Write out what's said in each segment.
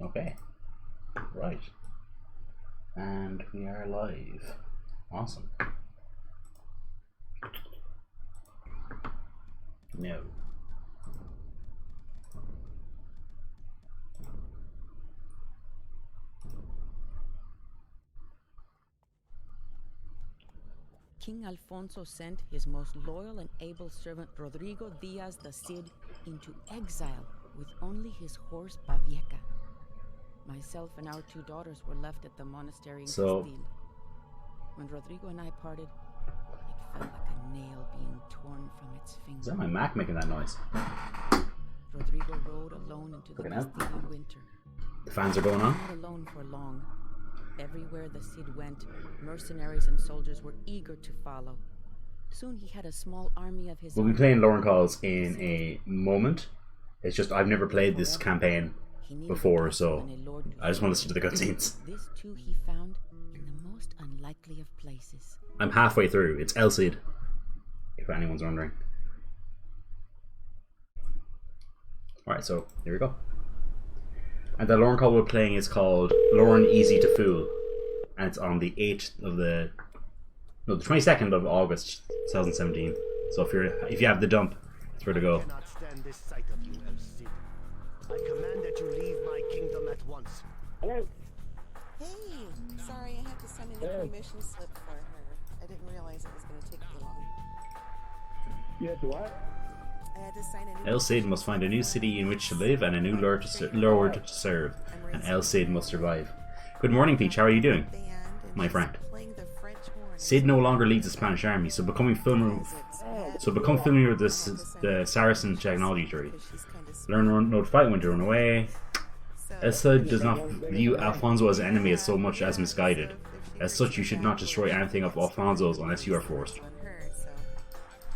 Okay. Right. And we are live. Awesome. No. King Alfonso sent his most loyal and able servant Rodrigo Diaz the Cid into exile with only his horse Bavieca. Myself and our 2 daughters were left at the monastery in Castile. When Rodrigo and I parted, it felt like a nail being torn from its finger. Is that my Mac making that noise? Rodrigo rode alone into the Castilian winter. The fans are going on? Not alone for long. Everywhere the Cid went, mercenaries and soldiers were eager to follow. Soon he had a small army of his own. We'll be playing Lorne Calls in a moment. It's just I've never played this campaign before, so I just want to listen to the cutscenes. This too he found in the most unlikely of places. I'm halfway through. It's El Cid, if anyone's wondering. Alright, so here we go. And the Lorne Call we're playing is called Lorne Easy to Fool. And it's on the 8th of the 22nd of August 2017. So if you have the dump, it's where to go. I cannot stand this sight of you, El Cid. I command that you leave my kingdom at once. Hello. Hey, sorry, I had to send in a permission slip for her. I didn't realize it was going to take too long. You had to what? I had to sign a new El Cid must find a new city in which to live and a new lord to serve. And El Cid must survive. Good morning, Peach. How are you doing, my friend? Cid no longer leads the Spanish army, so become familiar with the Saracen technology tree. Learn no to fight when to run away. El Cid does not view Alfonso as an enemy as so much as misguided. As such, you should not destroy anything of Alfonso's unless you are forced.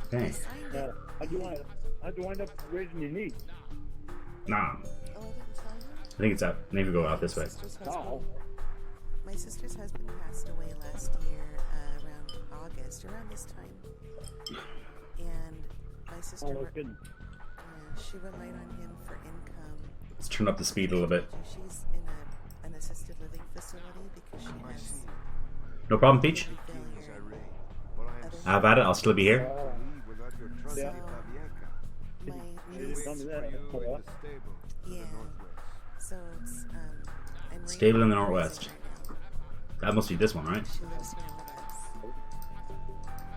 Okay. How'd you wind up raising your niece? Nah. I think it's out. Maybe go out this way. Oh. My sister's husband passed away last year around August, around this time. And my sister worked, she relied on him for income. Let's turn up the speed a little bit. She's in an assisted living facility because she has... No problem, Peach. Have at it. I'll still be here. So, my niece... Yeah. So it's... Stable in the northwest. That must be this one, right? She lives here with us.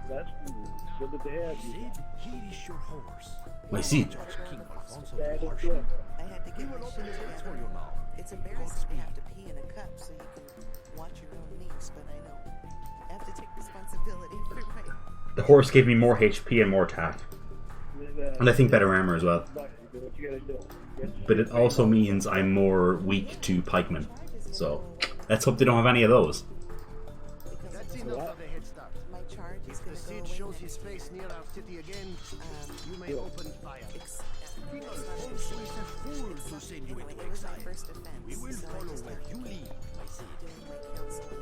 That's good that they have you. Cid, here is your horse. My seat. King Alfonso That the is Harsh. good. I had to get my shit together. It's embarrassing to have to pee in a cup so you can watch your own niece, but I know I have to take responsibility for my... The horse gave me more HP and more attack. And I think better armor as well. What you gotta do. But it also means I'm more weak to pikemen. So let's hope they don't have any of those. That's enough of a head start. My charge is If the going to Cid go away shows next his face near our city again, you may open fire. King it's not Alfonso is a fool to send you anyway, into it was my exile. first offense. We will so I follow just where have to you keep lead, my Cid. doing my counseling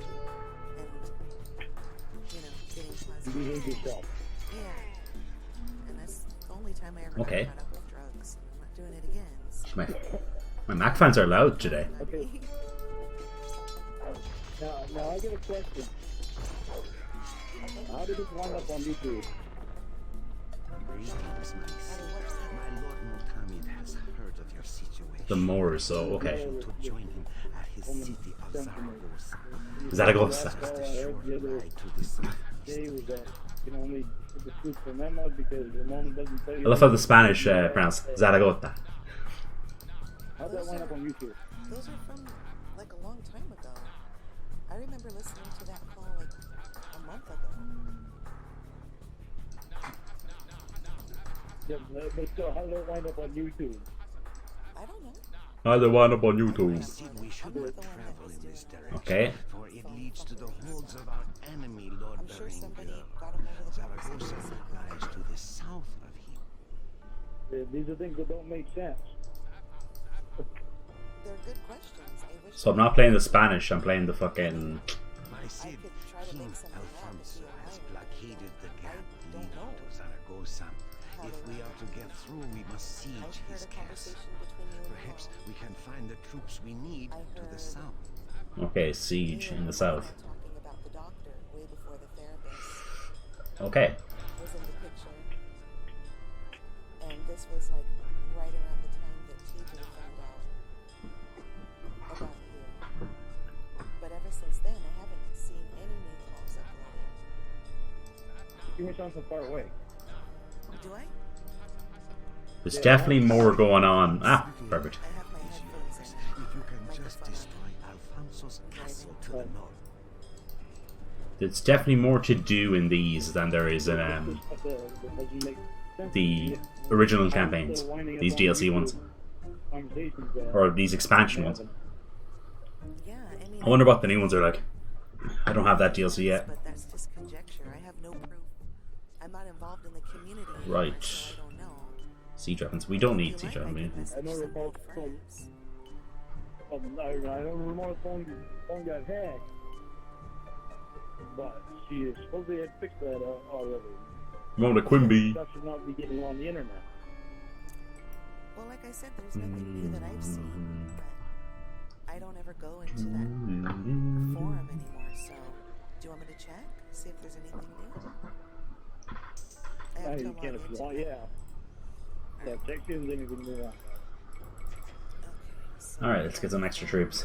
and, getting positive. Behave yourself. Yeah. And that's the only time I ever Okay. got caught up with drugs. I'm not doing it again. So. My Mac fans are loud today. Okay. Now I get a question. How did it wind up on YouTube? Greetings, my Cid. My Lord Mohammed has heard of your situation. The more so, okay. To join him at his city of Zaragoza. Zaragoza. Just a short ride to the south. They was that you can only put the truth from them out because the moment doesn't tell you. I love how the Spanish pronounce Zaragoza. How'd that wind up on YouTube? Those are from like a long time ago. I remember listening to that call like a month ago. Yeah, but still, how did it wind up on YouTube? I don't know. How they wind up on YouTube. Cid, we should not travel in this direction. Okay. For it leads to the holds of our enemy, Lord I'm sure somebody Berenguer. got him over the Zaragoza lies to the south of him. These are things that don't make sense. They're good questions. I wish So I'm not playing the Spanish, I'm playing the fucking... My Cid, could try to King make something up if Alfonso you has like. blockaded the gap don't leading know to Zaragoza. how If to we run are it. To get through, we must siege I've heard his a castle. conversation between you and Perhaps Laurne. we can find the troops we need I to the heard south. Okay, siege in the south. Talking about the doctor way before the therapist Okay. was in the picture. And this was like right around the time that TJ found out about you. But ever since then, I haven't seen any new calls uploaded. Give me something far away. Do I? There's definitely more going on. Ah, perfect. I have my headphones in. If you can just destroy Alfonso's castle to the north. There's definitely more to do in these than there is in the original campaigns. These DLC ones. Or these expansion ones. Yeah, I mean, I wonder what the new ones are like. I don't have that DLC yet. but that's just conjecture. I have no proof. I'm not involved in the community anymore, Right. so I don't know. Siege weapons. We don't need siege weapons. I know remote phone. I know remote phone got hacked, but she supposedly had fixed that already. Mona Quimby. Stuff should not be getting on the internet. Well, like I said, there's nothing new that I've seen, but I don't ever go into that forum anymore, so do you want me to check? See if there's anything new? I have to You log can if you into want, it. yeah. Yeah, check if there's anything new on. Okay, so Alright, let's get some extra troops.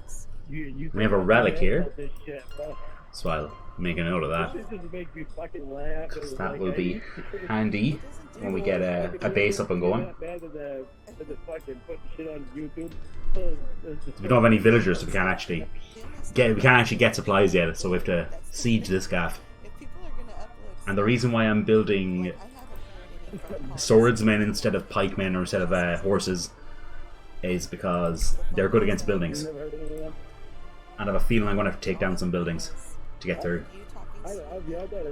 let's see. You We have a relic here. about this shit, bro. So I'll make a note of that. This just makes me fucking laugh. It's That like, will be I- handy when we get a base up and going. Bad to the fucking putting shit on YouTube. We don't have any villagers, so we can't actually get supplies yet. So we have to siege this gaff. If people are gonna upload And the reason why I'm building I haven't heard any phone calls. swordsmen instead of pikemen or instead of horses is because they're good against buildings. Never heard anyone. And I have a feeling I'm going to have to take down some buildings to get through. You talking I've yelled at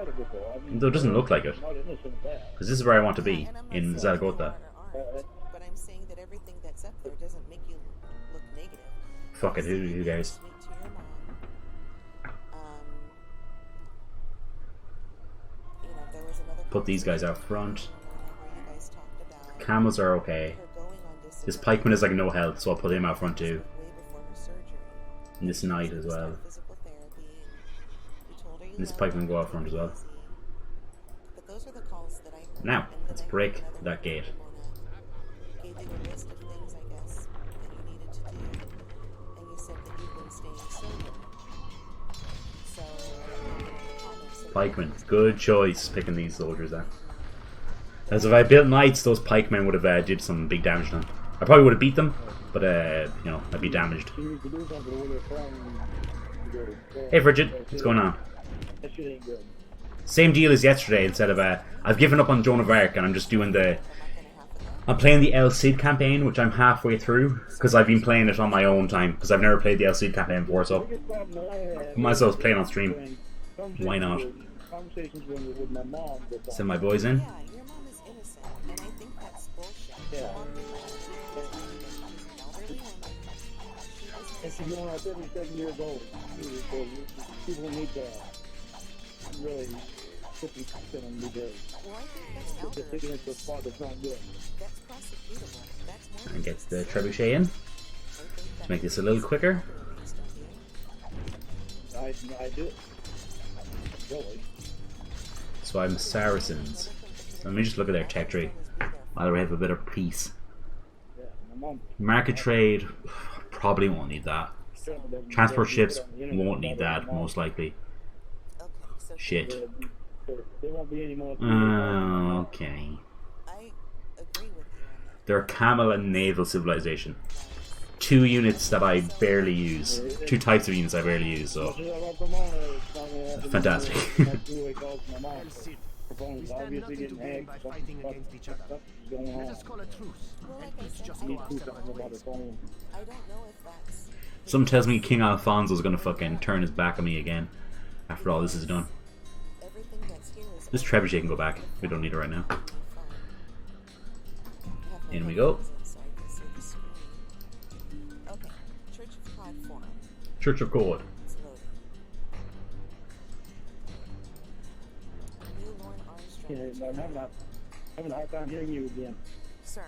it before. I mean, Though it doesn't look like it. I'm not innocent of that. Because this is where I want to be, And I'm not in saying you Zaragoza. are or aren't, but I'm saying that everything that's up there doesn't make you look negative. Fuck it, who cares? Sweet to your mom. You know, there was another Put these guys out front. where you guys talked about Camels are okay. her going on This disability pikeman is like no health, so I'll put him out front too. way before her surgery. And this knight as well. Physical therapy. You told her you And this loved pikeman her, go out front as well. but those are the calls that I heard. Now, And then let's I heard break another that call gate. from Mona. Gave you a list of things, I guess, that you needed to do, and you said that you've been staying sober. So, comments that- Pikemen, good choice picking these soldiers there. As if I built knights, those pikemen would have did some big damage to them. I probably would have beat them, but you know, I'd be damaged. You need to do something with it from. Hey Frigid, what's going on? That shit ain't good. Same deal as yesterday. Instead of I've given up on Joan of Arc and I'm just doing I'm playing the El Cid campaign, which I'm halfway through because I've been playing it on my own time because I've never played the El Cid campaign before. So Biggest problem that I had might as well play it on stream. when Why not? Conversations with my mom. Send my boys in. Yeah, your mom is innocent, and I think that's bullshit. Yeah. Your mom didn't have to do that. She's an elderly woman. She And was she's going on 77 years old. So people need to really put some shit on me there. well, I think that's They're elderly. taking it to a spot that's not good. That's prosecutable. That's more And than get the trebuchet in I think to make this a little quicker. I do. Really. So I'm Saracens. So let me just look at their tech tree while we have a bit of peace. Yeah, my mom. Market trade, probably won't need that. Transport ships won't need that, most likely. Okay, so Shit. There won't be any more. Okay. I agree with you on that. They're camel and naval civilization. 2 units that I barely use. 2 types of units I barely use, so fantastic. Obviously getting hacked. Fighting against each other. Let us call a truce. Well, like I Let's said, just I go don't our separate ways. I don't know if that's Something tells me King Alfonso's gonna fucking turn his back on me again after all this is done. everything that's here is This trebuchet can go back. We don't need it right now. fine. I have my In we go. headphones in so I can see the screen. Okay, Church of Pod Forum. Church of God. It's loading. New Lorne Armstrong I'm having a hard time hearing you again. Sorry.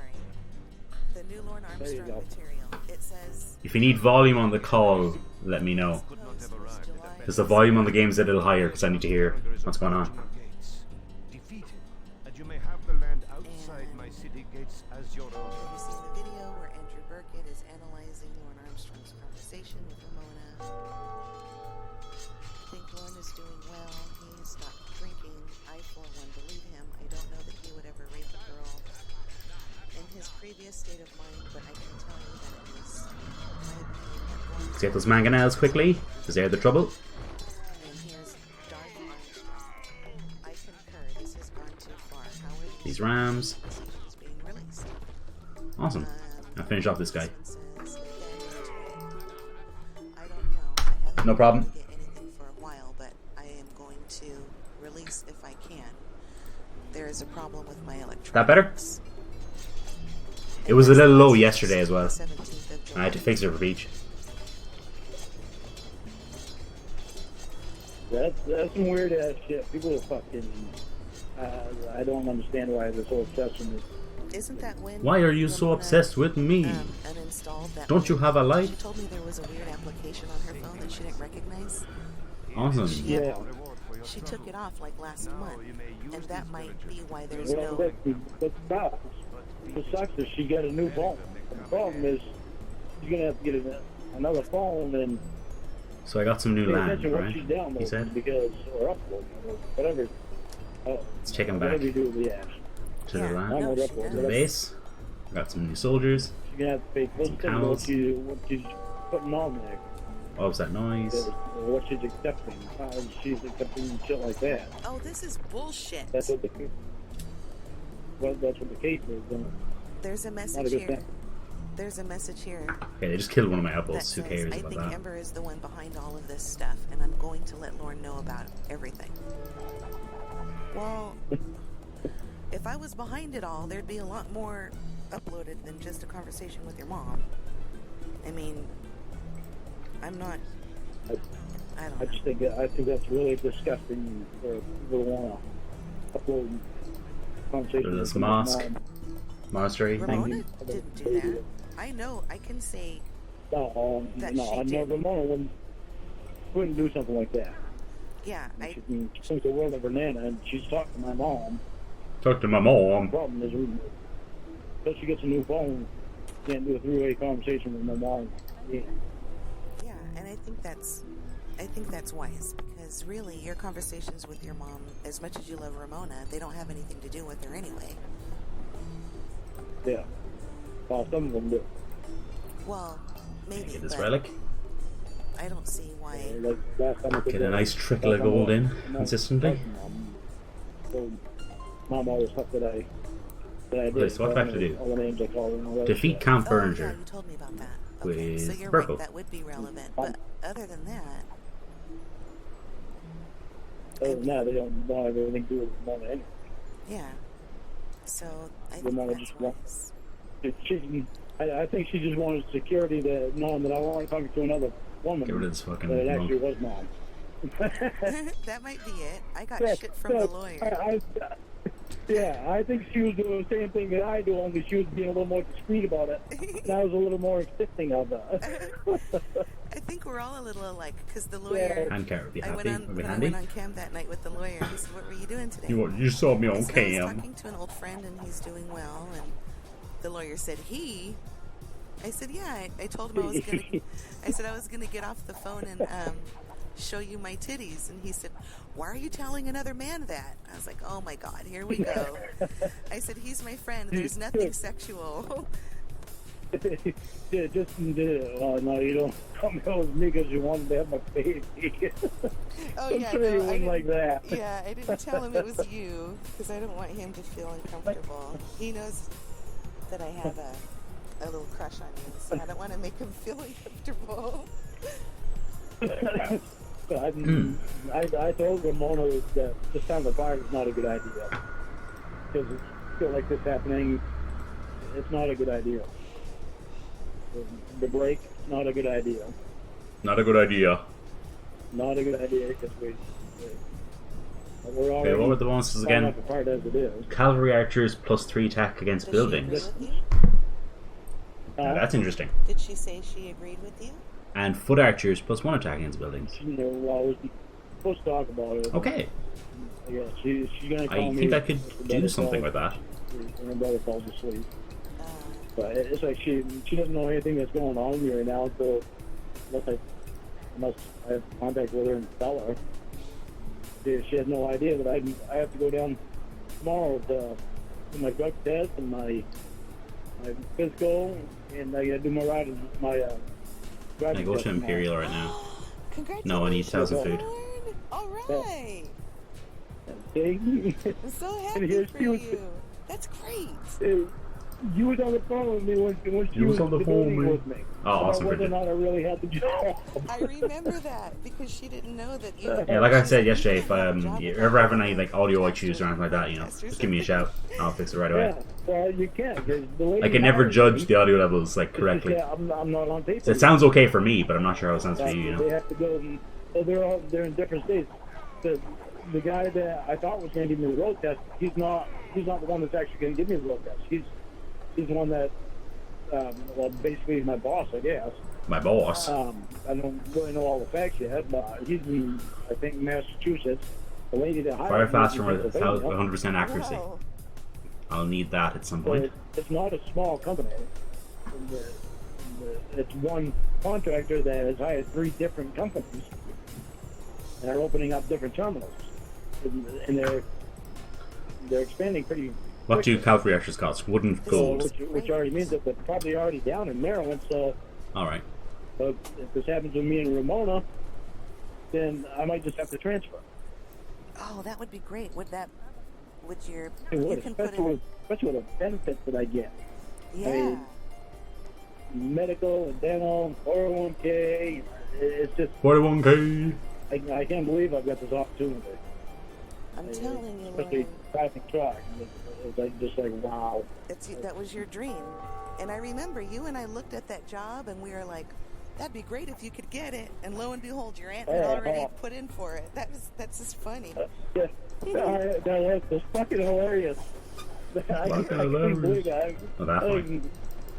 The new Lorne There you Armstrong go. material. It says If you need volume on the call, let me know. Because the volume on the game's a little higher because I need to hear what's going on. Defeat him, and you may have the land outside my city gates as your own. Have you seen the video where Andrew Burkett is analyzing Lorne Armstrong's conversation with Ramona? I think Lorne is doing well. He stopped drinking. I, for one, believe him. I don't know that he would ever rape a girl in his previous state of mind, but I can tell you that it is my opinion that Lorne Let's get those mangonels quickly, because they're the trouble. and here's Darby Armstrong. I concur. This has gone too far. How are These rams. decisions being released? Awesome. I'll finish off this guy. I don't know. I haven't No problem. been able to get anything for a while, but I am going to release if I can. There is a problem with my electronics. That better? It was a little low yesterday as well. I had to fix it for Peach. That's some weird ass shit. People are fucking. I don't understand why they're so obsessed with it. Isn't that when Why are you so Ramona, obsessed with me? uninstalled that Don't you have a She light? told me there was a weird application on her phone that she didn't recognize. Awesome. Yeah. She took it off like last month, and that might be why there's Well, no. that sucks. What sucks is she got a new phone. The problem is she's gonna have to get another phone and So I got some new pay land, attention to what right? she's downloading He said. because or uploading or whatever. Let's check him Whatever back you do with the app. to the Yeah. land. Download, No, she upload, To the whatever. base. Got some new soldiers. She's gonna have to pay close attention to camels. what she's putting on there. What was that noise? Or what she's accepting. How she's accepting shit like that. Oh, this is bullshit. That's what the case is. And There's a not a message good here. thing. There's a message here Okay, they just killed one of my that apples. Who says, cares I about think that? Ember is the one behind all of this stuff, and I'm going to let Lorne know about everything. Well, if I was behind it all, there'd be a lot more uploaded than just a conversation with your mom. I mean, I'm not. I don't I know. just think that's really disgusting for people to want to upload conversations. This with mosque. mom. Monastery. Ramona didn't do that. I know. I can say No, That no, she I did. never wouldn't do something like that. yeah. She thinks the world of her nana, and she's talking to my mom. Talk to my The mom. problem is, until she gets a new phone, she can't do a three-way conversation with my mom. Yeah. Yeah, and I think that's wise because really your conversations with your mom, as much as you love Ramona, they don't have anything to do with her anyway. Yeah. Well, some of them do. Well, maybe, Get this but relic. I don't see why. Like last time I Get a nice trickle of gold in consistently. So, Mom always thought that I did. Okay, so what do I have to do? All the names I called and all that Defeat shit. Camp Oh, yeah, Berger. you told me about that. Okay, so With you're purple. right, that would be relevant. But other than that, Other than that, they don't have anything to do with Mona anyway. yeah. So I think Ramona that's just wants- wise. I think she just wanted security to know that I wasn't talking to another woman. Get rid of this fucking That it actually monk. was Mom. That might be it. I got Yeah, shit from the lawyer. Yeah, I think she was doing the same thing that I do, only she was being a little more discreet about it. And I was a little more accepting of that. I think we're all a little alike because the lawyer. And Cara would be I happy. went on, Would be when I handy. went on cam that night with the lawyer. He said, "What were you doing today?" You saw me I on said, "I was cam. talking to an old friend, and he's doing well." And the lawyer said, "He." I said, "Yeah." I told him I was gonna. I said I was gonna get off the phone and show you my titties, and he said, "Why are you telling another man that?" I was like, "Oh my God, here we go." I said, "He's my friend. There's nothing sexual." Yeah, just oh no, you don't tell me it was me because you wanted to have my baby. Oh I'm yeah, sure no, you I wouldn't didn't- like that. Yeah, I didn't tell him it was you because I don't want him to feel uncomfortable. He knows that I have a little crush on you, so I don't want to make him feel uncomfortable. I told Ramona that this time of fire is not a good idea. Because it's still like this happening, it's not a good idea. The break, not a good idea. Not a good idea. Not a good idea because We're Okay, what were the bonuses falling again? apart as it is. Cavalry archers plus 3 attack against Does she agree buildings. with you? Now, that's interesting. Did she say she agreed with you? And foot archers plus 1 attack against buildings. You know, well, we're supposed to talk about it. Okay. Yeah, she's gonna call I me. think I could if her do brother something falls- with that. When her brother falls asleep. Uh, But it's like she doesn't know anything that's going on with me right now, so unless I have contact with her and tell her. She has no idea that I have to go down tomorrow to my drug test and my physical, and I gotta do my ride. Can I go to Imperial right now? congratulations. No, I need 1,000 food. Lord. All right. Okay. I'm so And happy here's for she was- you. That's great. You was on the phone with me when she You was was on the phone debating with with me. Oh, awesome, Whether or Bridget. not I really had the job. I remember that because she didn't know that you. Yeah, like I she said yesterday, if you had a job you with ever have her. any like audio issues or anything like that, just give me a shout. I'll fix it right away. Yeah, well, you can. 'Cause the lady I can never hired judge me. the audio levels like It's just, correctly. yeah, I'm not on paper. So it sounds okay for me, but I'm not sure how it sounds for you. They have to go. So they're in different states. The guy that I thought was going to give me the road test, he's not the one that's actually going to give me the road test. He's the one that, well, basically he's my boss, I guess. My boss. I don't really know all the facts yet, but he's in, I think, Massachusetts. The lady that hired Fire me faster is in with Pennsylvania. 100% accuracy. Whoa. I'll need that at some So point. it's not a small company. It's one contractor that has hired 3 different companies and are opening up different terminals. And they're expanding pretty What do quickly. cavalry archers cost? Wooden So, gold. which already means that they're probably already down in Maryland. So Alright. if this happens with me and Ramona, then I might just have to transfer. Oh, that would be great. Would your It you would, can put especially in with the benefits that I get. yeah. Medical and dental, 401k. It's just 41k. I can't believe I've got this opportunity. I'm telling you, Especially Lauren, driving truck. It's like just like wow. that was your dream. And I remember you and I looked at that job and we were like, that'd be great if you could get it. And lo and behold, your aunt had already put in for it. That's just funny. Yeah, that's fucking hilarious. I can't believe that. Oh, that one.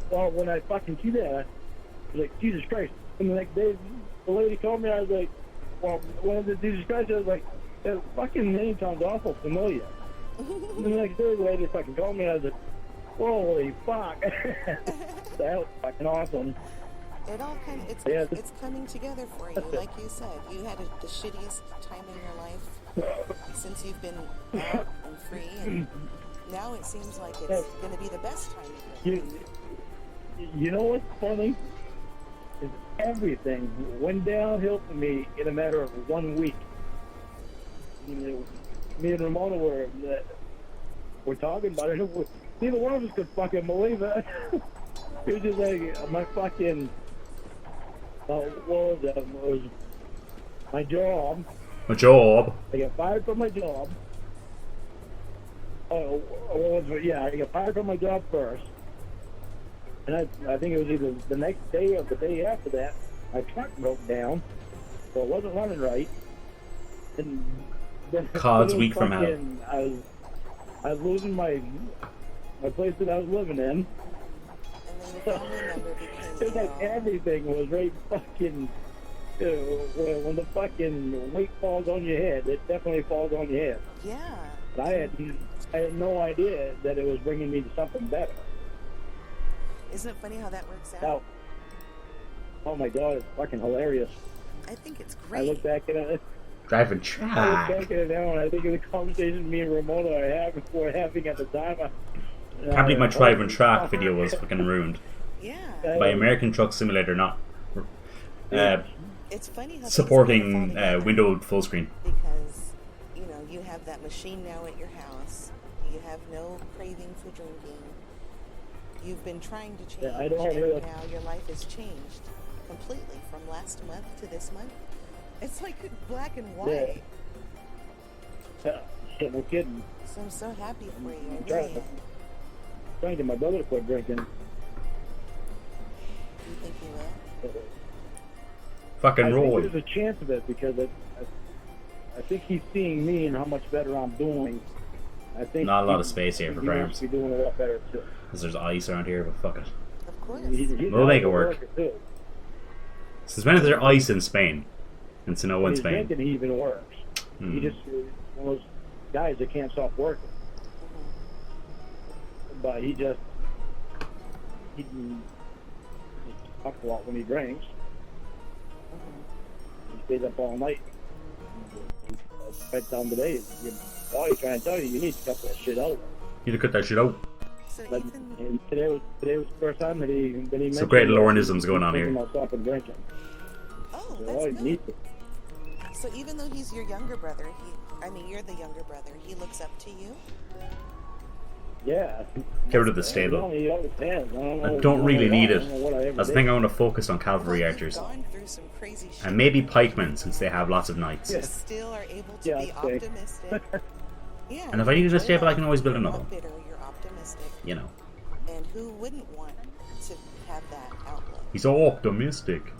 Well, when I fucking see that, I was like, Jesus Christ. And the next day, the lady told me, I was like, well, when I did Jesus Christ, I was like, that fucking name sounds awful familiar. And the next day, the lady fucking told me, I was like, holy fuck. That was fucking awesome. It all kind of Yeah, it's coming together for you, like you said. You had the shittiest time in your life since you've been out and free, and now it seems like it's going to be the best time of your life. You know what's funny? Is everything went downhill for me in a matter of 1 week. You know, me and Ramona were talking about it. Neither one of us could fucking believe it. It was just like my fucking what was that? It was my job. A job. I got fired from my job. Oh, yeah, I got fired from my job first. And I think it was either the next day or the day after that, my truck broke down, so it wasn't running right. And then Cod's it was week from hell. fucking- I was losing my place that I was living in. And then your family member It's became like everything was right fucking. When the fucking weight falls on your head, it definitely falls on your head. yeah. But I had no idea that it was bringing me to something better. Isn't it funny how that works out? Now, oh my god, it's fucking hilarious. I think it's I look great. back at it. Driving I look track. back at it now, and I think of the conversation me and Ramona were having at the time. Can't believe my driving track video was fucking ruined. Yeah. By American Truck Simulator not It's funny how things supporting fall together. windowed full screen. Because, you have that machine now at your house. You have no craving for drinking. You've been trying to change, Yeah, I don't and really- now your life has changed completely from last month to this month. It's like black and white. Shit, no kidding. So I'm so happy for you. I I'm really am. trying to get my brother to quit drinking. Do you think you will? Fucking I roll. think there's a chance of it because I think he's seeing me and how much better I'm doing. I think Not a lot of space here for he wants farms. to be doing a lot better too. Because there's ice around here, but fuck it. Of course. We'll make it work. Too. Since when is there ice in Spain? And snow in He's Spain? drinking, he even works. He just one of those guys that can't stop working. But he talks a lot when he drinks. He stays up all night. Right down today, all he's trying to tell you, you need to cut that shit out. You need to cut that shit out. So But, Ethan, and today was the first time that he mentioned. So great Lornisms going on thinking here. about stopping drinking. oh, So that's all he good. needs to. So even though he's your younger brother, you're the younger brother, he looks up to you? Yeah. Get rid of the stable. He always has. I don't really need it. I I think I want to focus on cavalry Well, archers. you've gone through some crazy shit. And maybe pikemen, since they have lots of knights. You still are able to Yeah, be I'd say. optimistic. Yeah. And if I needed a enjoy stable, I life. can always build You're another not one. bitter, you're optimistic. You know. And who wouldn't want to have that outlook? He's so optimistic.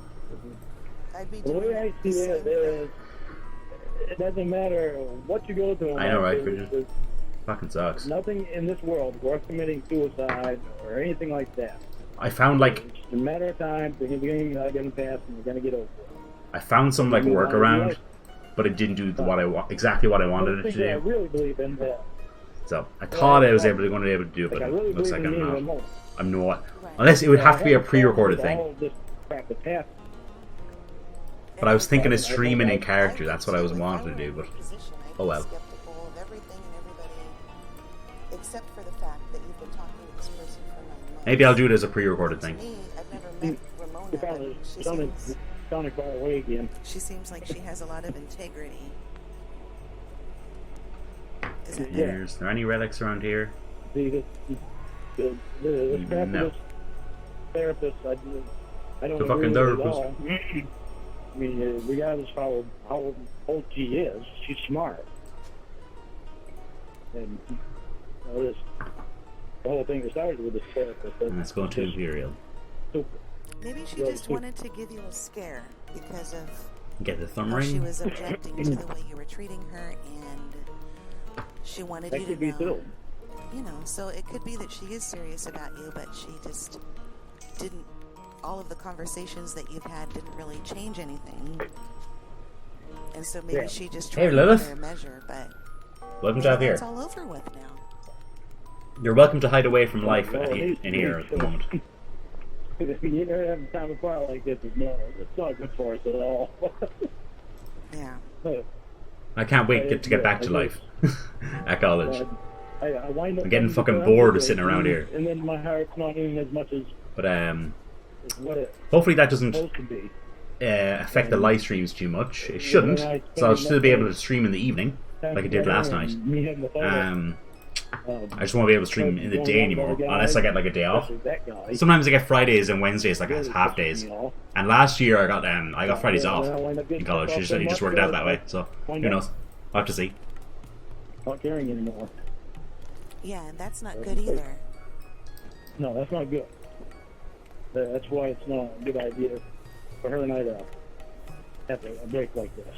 I'd be The doing way I the see same it thing. is, it doesn't matter what you go through. in I know, life, right, there's- Bridget? Fucking sucks. there's nothing in this world worth committing suicide or anything like that. I found like It's just a matter of time. The game is going to pass, and you're going to get over it. I found some like workaround, but it didn't do exactly what I wanted it The to thing that I do. really believe in that. So I thought I was going to be able to do it, Like, but I really it looks believe like in I'm being not. remote. I'm not. Unless it would have to be a pre-recorded thing. All this crap that's happening. But I was thinking of streaming in character. That's what I was wanting to do. But oh well. Skeptical of everything and everybody, except for the fact that you've been talking to this person for 9 months. Maybe I'll do it as a pre-recorded To thing. me, I've never met Ramona, You but found she it seems, sounded far away again. she seems like she has a lot of integrity. Is that Yeah. Is there any relics around here? See, the crap No. of this therapist, I don't The fucking agree with it at therapist. all. I mean, regardless of how old she is, she's smart. And this, the whole thing that started with this therapist. Let's go to Imperial. Stupid. Maybe she Well, just see- wanted to give you a scare because of Get the thumb how she ring. was objecting to the way you were treating her, and she wanted That you could to be know. too. You know, so it could be that she is serious about you, but she just didn't. All of the conversations that you've had didn't really change anything, and so maybe Yeah. she just Hey, tried Lilith. another measure. But Welcome to have here. it's all over with now. You're welcome to hide away from life Well, in here at the moment. You never have time apart like this. It's not good for us at all. Yeah. I can't wait to get back to life at college. I wind up I'm getting fucking bored of sitting around here. And then my heart's not in as much as But what it's hopefully that doesn't supposed to be. affect the live streams too much. It shouldn't. So I'll still be able to stream in the evening, like I did last night. Me having the thought I just won't be able to stream in the day anymore, unless I get like a day off. that guy. Sometimes I get Fridays and Wednesdays like as half days. And last year I got Fridays off in college. It just worked out that way. So who knows? I'll have to see. Not caring anymore. Yeah, and that's not good either. No, that's not good. That's why it's not a good idea for her and I to have a break like this.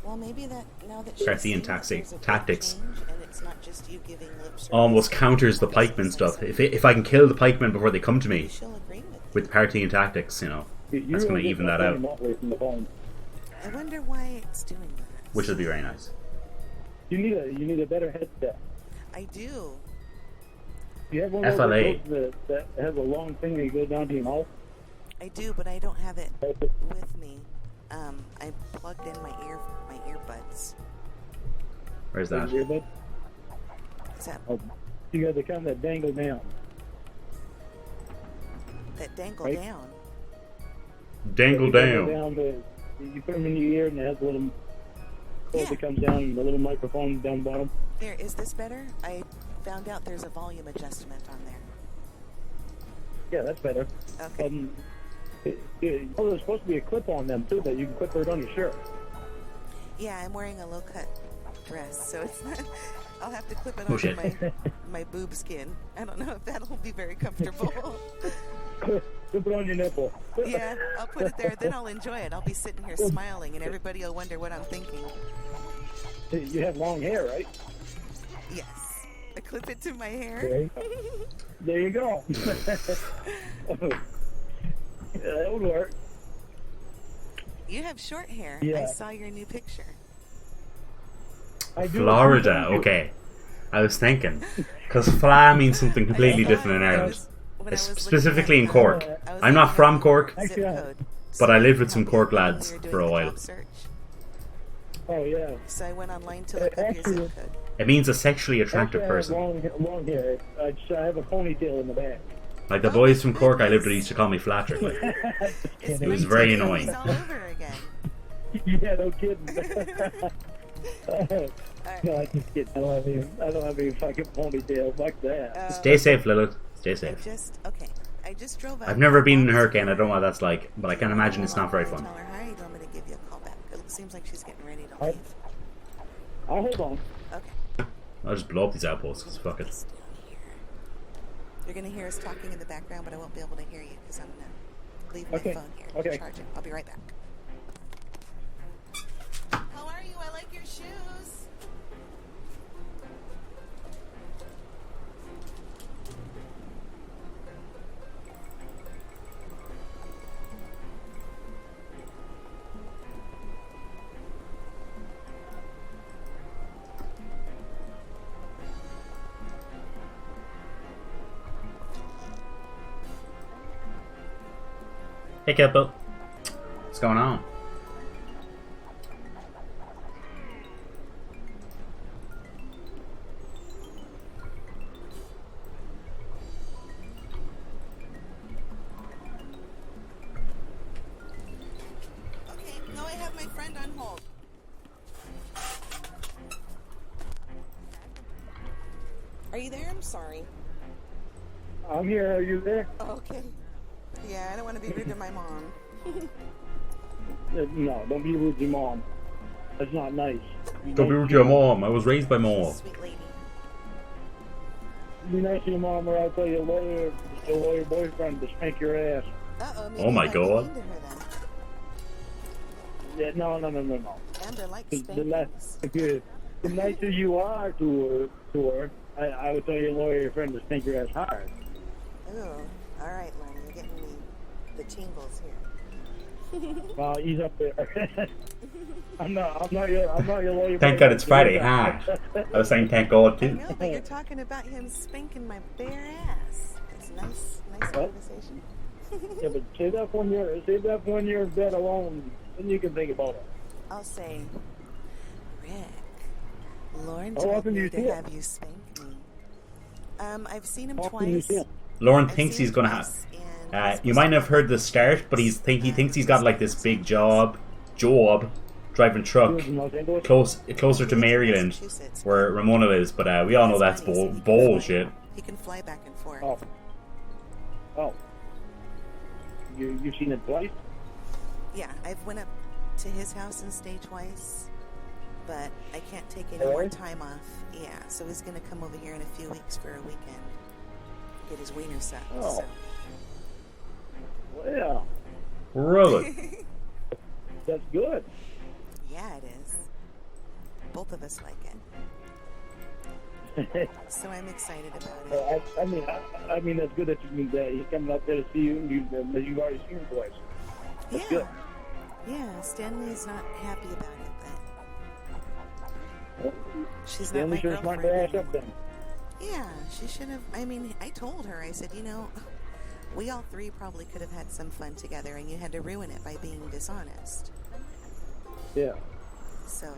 Well, maybe that now that she's Start seeing seen that there's a big tactics. change and it's not just you giving lip service, Almost counters the pikeman stuff. If I can kill the pikemen before they come to me she'll agree with you. with party and tactics, you know, that's going to even that out, I wonder why it's doing that. which would be very nice. You need a better headset. I do. You have one of FLA. those that has a long thing that goes down to your mouth. I do, but I don't have it with me. I plugged in my earbuds. Where's that? Earbud. Is that Oh, you got the kind that dangle down. that dangle Right. down? Dangle down. You put them in your ear and it has a little cord Yeah. that comes down and the little microphone down the bottom. There, is this better? I found out there's a volume adjustment on there. Yeah, that's better. Okay. There's supposed to be a clip on them too that you can clip right on your shirt. Yeah, I'm wearing a low-cut dress, so it's not. I'll have to clip it Oh, onto shit. my boob skin. I don't know if that'll be very comfortable. Put it on your nipple. Yeah, I'll put it there. Then I'll enjoy it. I'll be sitting here smiling, and everybody will wonder what I'm thinking. You have long hair, right? Yes. I clip it to my hair. There you go. Yeah, that would work. You have short hair. Yeah. I saw your new picture. I do. Florida, okay. I was thinking. Because Fla means something completely different in Ireland. It's specifically in Cork. I'm not from Cork, Zip code. but I lived with some Cork lads for a while. Oh, yeah. So I went online to look up your zip code. It means a sexually attractive person. Long hair. I have a ponytail in the back. Like the boys from Cork I lived with used to call me Flatrick. Like. It's It was nice very to annoying. He's all over again. Yeah, no kidding. No, I just kidding. I don't have any fucking ponytail. Fuck that. Stay safe, Lilith. Stay safe. I just drove up. I've never been in a hurricane. I don't know what that's like, but I can imagine it's not very fun. Tell her hi. Do you want me to give you a call back? It seems like she's getting ready to leave. I'll hold on. Okay. I'll just blow up these outposts, because fuck it. It's down here. You're gonna hear us talking in the background, but I won't be able to hear you because I'm gonna leave my phone here to charge it. I'll be right back. How are you? I like your shoes. Hey, Kippo. What's going on? Okay, now I have my friend on hold. Are you there? I'm sorry. I'm here. Are you there? Okay. Yeah, I don't want to be rude to my mom. No, don't be rude to your mom. That's not nice. Don't be rude to your mom. I was raised by mom. Sweet lady. Be nice to your mom, or I'll tell your lawyer boyfriend to spank your ass. Uh-oh, Oh my God. Yeah, no. Amber likes The spankings. the nicer you are to her, I would tell your lawyer friend to spank your ass hard. Ooh, all right, Lorne, you're getting me the tingles here. Well, he's up there. I'm not your lawyer. Thank God it's Friday, huh? I was saying thank God I too. know, but you're talking about him spanking my bare ass. It's nice conversation. Yeah, but save that for when you're in bed alone, then you can think about it. I'll say, Rick, Lorne How told often do me you to see have you spank me. I've seen him How often do you twice. see him? Lauren I've thinks seen he's him gonna have. twice, and You might not have heard the start, but he thinks he's got like this big job driving truck closer to Maryland, where Ramona lives. But we all know that's bullshit. He can fly back and forth. Oh. You've seen it twice? Yeah, I've went up to his house and stayed twice, but I can't take any more time off. Yeah, so he's gonna come over here in a few weeks for a weekend, get his wiener sucked. Oh. So. Well, Really? that's good. Yeah, it is. Both of us like it, so I'm excited about it. I mean, that's good that he's coming up there to see you, and you've already seen him twice. That's good. Yeah, Stanley's not happy about it, but she's Stanley not my sure smart girlfriend to ass up anymore. then. Yeah, she should have. I mean, I told her, I said, we all three probably could have had some fun together, and you had to ruin it by being dishonest. Yeah. So,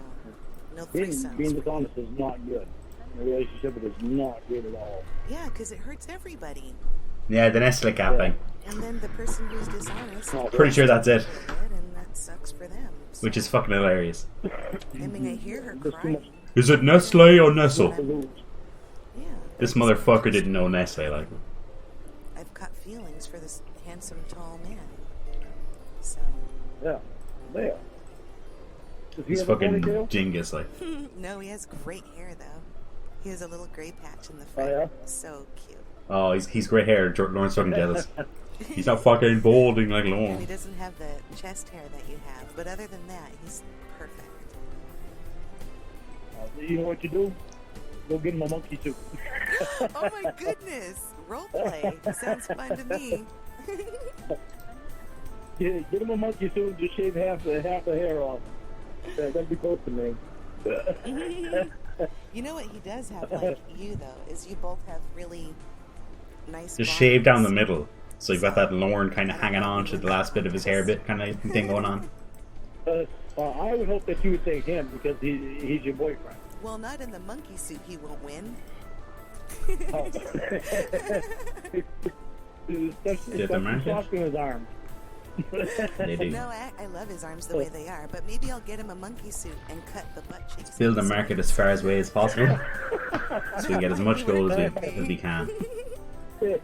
no Being threesomes. dishonest is not good. A relationship is not good at all. Yeah, because it hurts everybody. Yeah, the Nestle cat thing. And then the person who's dishonest, Pretty sure that's it. and that sucks for them. So, Which is fucking hilarious. I mean, I hear her crying. Is it Nestle or Nestle? Yeah. This motherfucker didn't know Nestle, like. I've got feelings for this handsome, tall man. So. Yeah. There. Does he He's have a fucking ponytail? dingus, like. No, he has great hair, though. He has a little gray patch in the Oh, front. yeah? So cute. Oh, he's great hair. Lauren's fucking jealous. He's not fucking balding like And he Lorne. doesn't have the chest hair that you have. But other than that, he's perfect. You know what you do? Go get him a monkey suit. Oh my goodness! Roleplay. Sounds fun to me. Get him a monkey suit and just shave half the hair off. That'd be close to me. You know what he does have, like you though, is you both have really nice. Just shave down the bodies. middle. So you've got that Lorne kind of hanging on to the last bit of his hair bit kind of thing going on. I would hope that you would take him because he's your boyfriend. Well, not in the monkey suit. He won't win. Did the market? Soft in his arm. They do. No, I love his arms the way they are, but maybe I'll get him a monkey suit and cut the butt cheeks. Build the market as far away as possible. So we can get as much gold as we can. Yeah,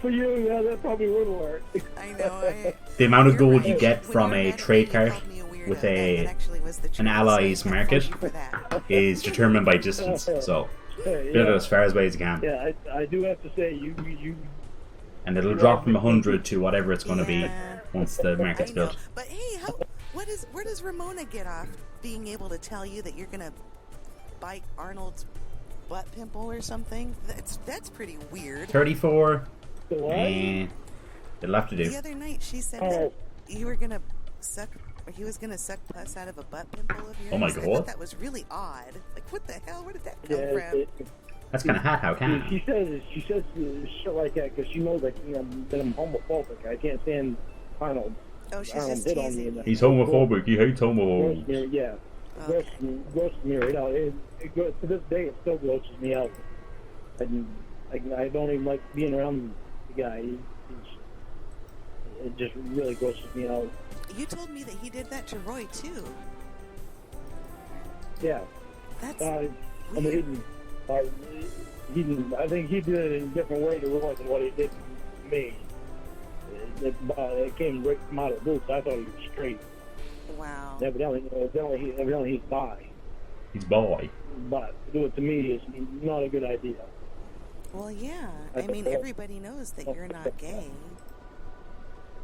for you, yeah, that probably would work. I know. The amount of You're gold right. you get When from you were a mad at trade me, cart you called me a weirdo. with That actually was the an truth, ally's so I can't market fault you for that. is determined by distance. So build it as far away as you can. Yeah, I do have to say, you And it'll drop from 100 to whatever it's going to be Yeah. once the market's I know. built. But hey, where does Ramona get off being able to tell you that you're gonna bite Arnold's butt pimple or something? That's pretty weird. 34. the what? It'll have to The do. other night she said Oh. that you were gonna suck, or he was gonna suck pus out of a butt pimple of yours. Oh my I thought God. that was really odd. Like, what the hell? Where did that come Yeah, from? That's kind of hot. How can? she says shit like that because she knows that that I'm homophobic. I can't stand Arnold. Oh, she's Arnold just hit on me. teasing. and He's homophobic. He hates homos. Yeah. Okay. Grosses me right out. It to this day, it still grosses me out. And I don't even like being around the guy. It just really grosses me out. You told me that he did that to Roy too. Yeah. That's I weird. mean, I think he did it in a different way to Roy than what he did to me. It came right from out of the boots. I thought he was straight. Wow. Evidently he's bi. He's boy. But to do it to me is not a good idea. Well, yeah. I mean, everybody knows that you're not gay.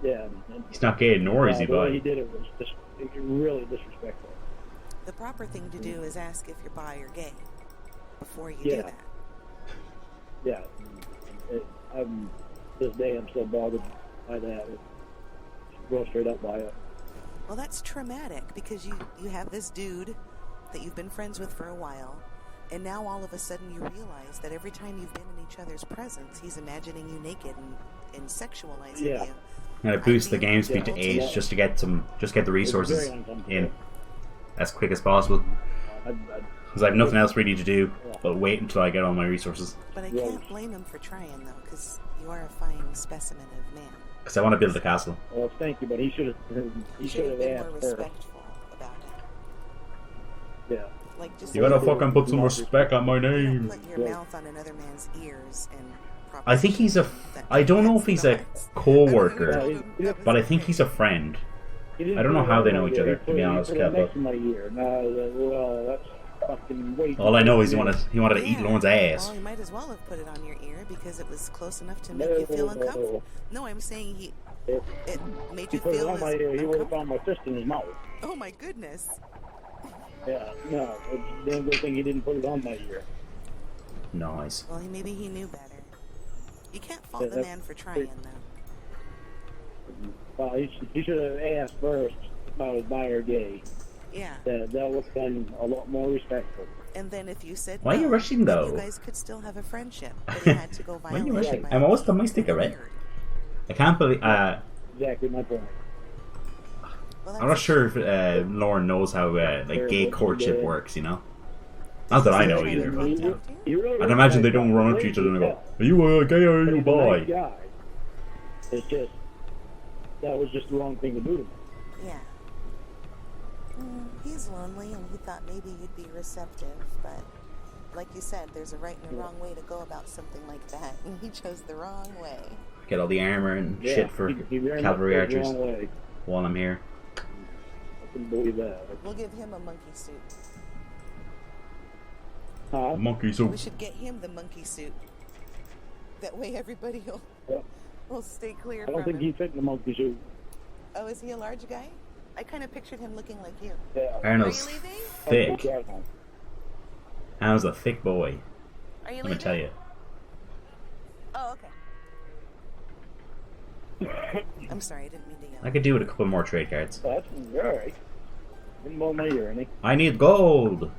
Yeah. He's not gay, nor is he The way he bi. did it was just really disrespectful. The proper thing to do is ask if you're bi or gay before you Yeah. do that. Yeah. This day I'm still bothered by that. Go straight up by it. Well, that's traumatic because you have this dude that you've been friends with for a while, and now all of a sudden you realize that every time you've been in each other's presence, he's imagining you naked and sexualizing Yeah. you. And it boosts the game speed to Yeah. 8 just to get the resources It's very uncomfortable. in as quick as possible. I Because I have nothing else really to do but wait until I get all my resources. But I Yeah. can't blame him for trying, though, because you are a fine specimen of man. Because I want to build a castle. well, thank you, but he should have You should have been more asked first. respectful about it. Yeah. Like, just You gotta fucking put some respect on my don't name. put your mouth on another man's ears and I think he's a. I don't know if he's a co-worker, but I think he's a friend. I don't know how they know each other, to be honest, He put it Kev, next to my ear. Well, that's fucking way too All I know is he much. wanted to eat Lorne's ass. Well, he might as well have put it on your ear because it was close enough to make you feel uncomfortable. No, I'm saying it made He you put it feel on my ear. He would have uncomfortable. found my fist in his mouth. Oh my goodness. Yeah, no. It's a damn good thing he didn't put it on my ear. Nice. Well, maybe he knew better. You can't fault Yeah, the that's- man for trying, though. Well, he should have asked first about his bi or gay. Yeah. That would have been a lot more respectful. And then if you said Why are you no, rushing, then though? you guys could still have a friendship, but he had to go Why are you violent. rushing? by I'm almost being done my sticker, right? weird. I can't believe. Exactly my point. Well, I'm not sure if Lorne knows how gay courtship works. You know, not that I know either. But I'd imagine they don't run up to each other and go, "Are you gay or are you He's a nice bi?" guy. It's just that was just the wrong thing to do to me. Yeah. He's lonely, and he thought maybe you'd be receptive, but like you said, there's a right and a wrong way to go about something like that, and he chose the wrong way. Get all the armor and Yeah, shit for he very cavalry much goes archers the wrong way. while I'm here. I couldn't believe that. We'll give him a monkey suit. Monkey We soup. should get him the monkey suit. That way everybody will... Yeah. We'll stay clear I from don't think him. he fit in the monkey suit. Oh, is he a large guy? I kind of pictured him looking like you. Yeah. Arnold's Are you leaving? thick. Yeah. Arnold's a thick boy. Are you Let leaving? me tell you. Oh, okay. I'm sorry, I didn't mean to yell. I could do with a couple more trade cards. That's alright. Didn't blow my ear, any. I need gold.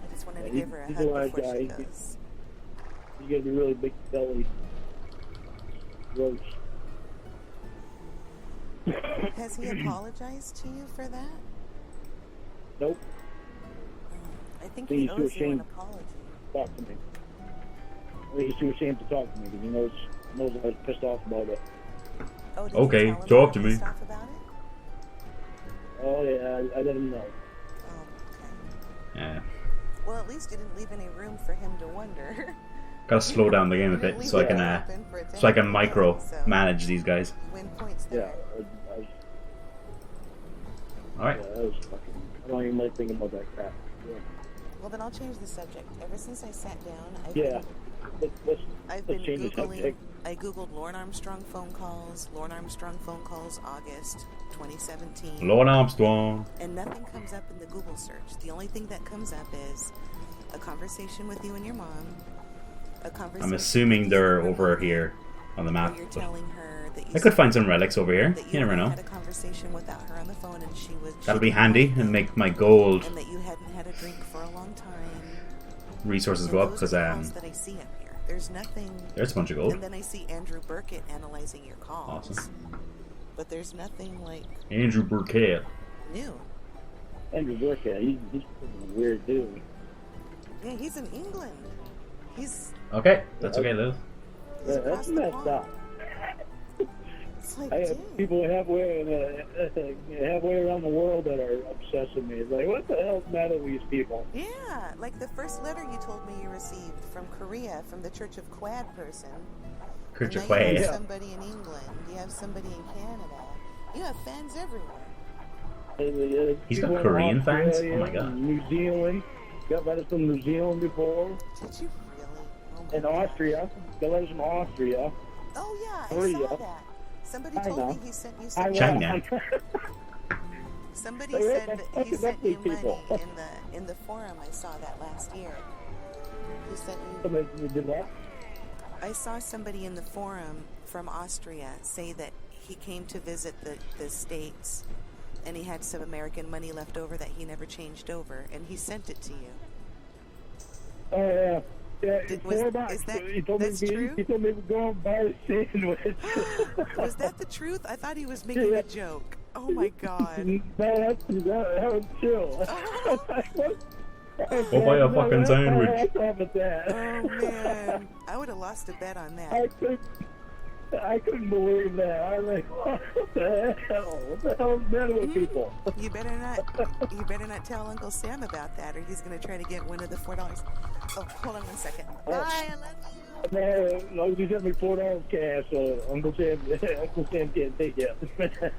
I just wanted to Yeah, give her a he's hug a large before she guy. goes. You gotta be really big belly. Gross. Has he apologized to you for that? Nope. I think He's he too owes you an ashamed. apology. Talk to me. He's too ashamed to talk to me because he knows I was pissed off about it. Oh, did Okay, you tell him talk you were to me. pissed off about it? Oh yeah, I let him know. Oh, okay. Yeah. Well, at least you didn't leave any room for him to wonder. Gotta slow down the game a bit so I can micro manage these guys. Win points Yeah, there. I was, Alright. yeah, that was fucking. I don't even like thinking about that crap. Yeah. Well, then I'll change the subject. Ever since I sat down, Yeah. Let's I've been change the Googling. subject. I Googled Lorne Armstrong phone calls, August 2017. Lord Armstrong. And nothing comes up in the Google search. The only thing that comes up is a conversation with you and your mom. A conversation. I'm assuming they're over here on the where map. you're But telling her that you I could find some relics over here. that You never know. had a conversation without her on the phone, and she was. That'll be she didn't handy like and it, make my gold And that you hadn't had a drink for a long time. resources And go up those because are the calls that I see up here. There's nothing. there's a bunch of gold. And then I see Andrew Burkett analyzing your calls. Awesome. But there's nothing like Andrew Burkett. new. Andrew Burkett, he's a weird dude. Yeah, he's in England. He's. Okay, that's okay, Liz. he's Yeah, across that's the messed pond. up. It's like, I dang. have people halfway around the world that are obsessed with me. It's like, what the hell's the matter with these people? Yeah, like the first letter you told me you received from Korea, from the Church of Quad person. Church of And now you Quad. have somebody in England. You have somebody in Canada. You have fans everywhere. He's got People in Korean fans? Australia, Oh my God. New Zealand. Got letters from New Zealand before. Did you really? Oh my And God. Austria. Got letters from Austria. Oh yeah, I Korea. saw that. Somebody China. told me he sent you Taiwan. some. China. Somebody Hey, said let's that he talk sent about you these people. money in the forum. I saw that last year. He sent you. Somebody did that. I saw somebody in the forum from Austria say that he came to visit the States and he had some American money left over that he never changed over, and he sent it to you. Oh yeah. Yeah, Did- $4. is that- he told that's me true? He told me to go and buy a sandwich. Was that the truth? I thought he was making a joke. Oh my God. No, that was chill. Go buy a fucking sandwich. What's up with that? Oh man, I would have lost a bet on that. I couldn't believe that. I was like, what the hell? What the hell is the matter with people? You better not tell Uncle Sam about that, or he's gonna try to get one of the $4. Oh, hold on 1 second. Oh. Bye, I love you. No, he sent me $4 cash, so Uncle Sam can't take it.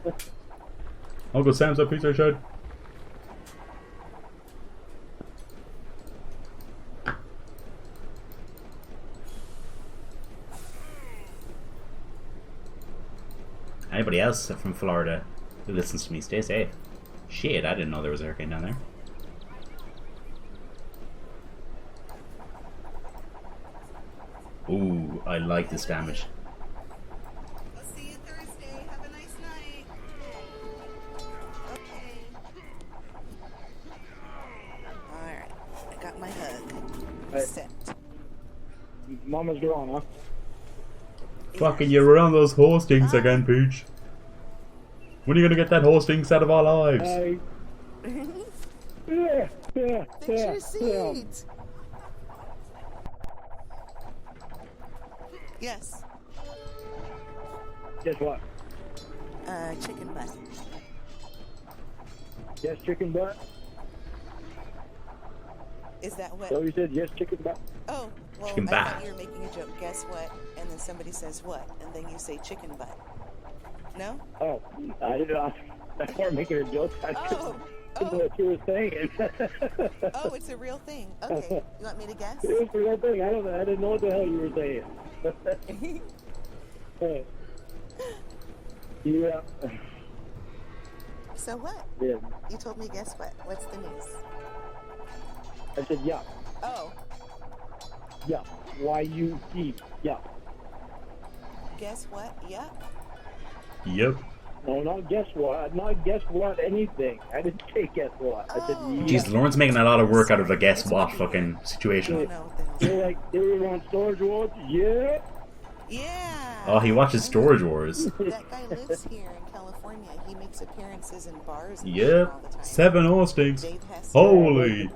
Uncle Sam's a piece of shit. Anybody else from Florida who listens to me, stay safe. Shit, I didn't know there was a hurricane down there. Ooh, I like this damage. I'll see you Thursday. Have a nice night. Okay. Alright. I got my hug. Right. Set. Mama's gone, huh? Fucking, you're around those hostings again, Peach. When are you gonna get that hostings out of our lives? Yeah. Fix your seat. Yes. Guess what? Chicken butt. Yes, chicken butt. Is that what? So you said yes, chicken butt. Oh, well, Chicken I butt. thought you were making a joke. Guess what? And then somebody says what? And then you say chicken butt. No? Oh, I didn't know. I wasn't making a joke. I Oh. didn't know what you were saying. Oh, it's a real thing. Okay. You want me to guess? It was a real thing. I didn't know what the hell you were saying. Yeah. So what? Yeah. You told me guess what? What's the news? I said, yeah. Oh, Yeah. Y-U-E. Yeah. guess what? Yep. Yep. No, not guess what. Not guess what anything. I didn't say guess what. I said, Oh. yeah. Jeez, Lauren's making a lot of work out of a guess what fucking situation. I don't know what the hell. They're like, they were on Storage Wars? Yeah. Yeah. Oh, he watches Storage Wars. That guy lives here in California. He makes appearances in bars and shit Yep. all the time. 7 Austings. Dave has Holy.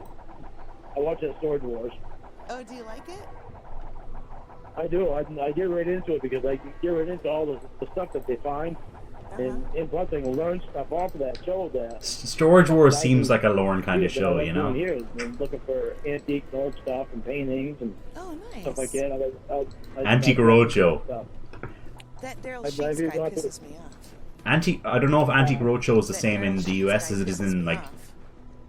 I watch that Storage Wars. Oh, do you like it? I do. I get right into it because I get right into all the stuff that they find. And plus I can learn stuff off of that show. That Storage Wars seems like a Lorne kind of show, you know? Here is looking for antique and old stuff and paintings and Oh, nice. stuff like that. Antique Roadshow. That Daryl I Sheets drive you guy out to- pisses me off. I don't know if Antique Roadshow is the That same in Daryl the Sheets US guy as it is pisses in, me like,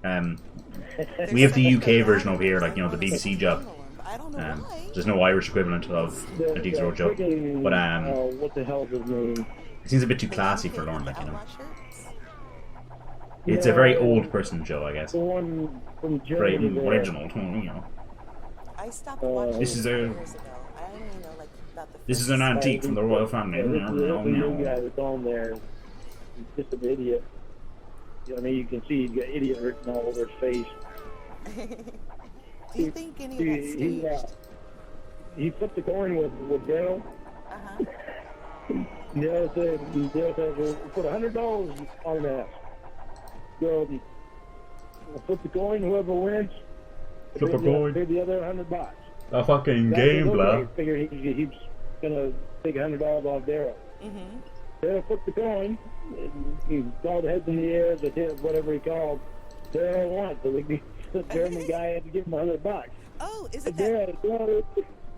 off. we have the There's UK like version a over here, lot like, you know, the of BBC them. job. I don't know why. There's no Irish equivalent of Antique Roadshow. But, what the hell is his name? it seems a bit too The classy one for kid Lorne, with like, the you know? outlaw shirts? It's a very old person show, I guess. The one from Very Germany. there. original, you know. I stopped watching This is it a- years ago. I only know like about the This is first an antique from the royal family. This is the new guy that's on there. He's just an idiot. I mean, you can see he's got idiot written all over his face. Do you think any of that's staged? He flipped the coin with Daryl. Uh-huh. Daryl said, we'll put $100 on that. So, we'll flip the coin, whoever wins, Flip a coin. pay the other $100. A fucking That game, was blah. okay. Figured he's gonna take $100 off Daryl. Mm-hmm. Daryl flipped the coin. And he called heads in the air, the hit, whatever he called. Daryl won, so the German guy had to give him $100. Oh, is it Daryl,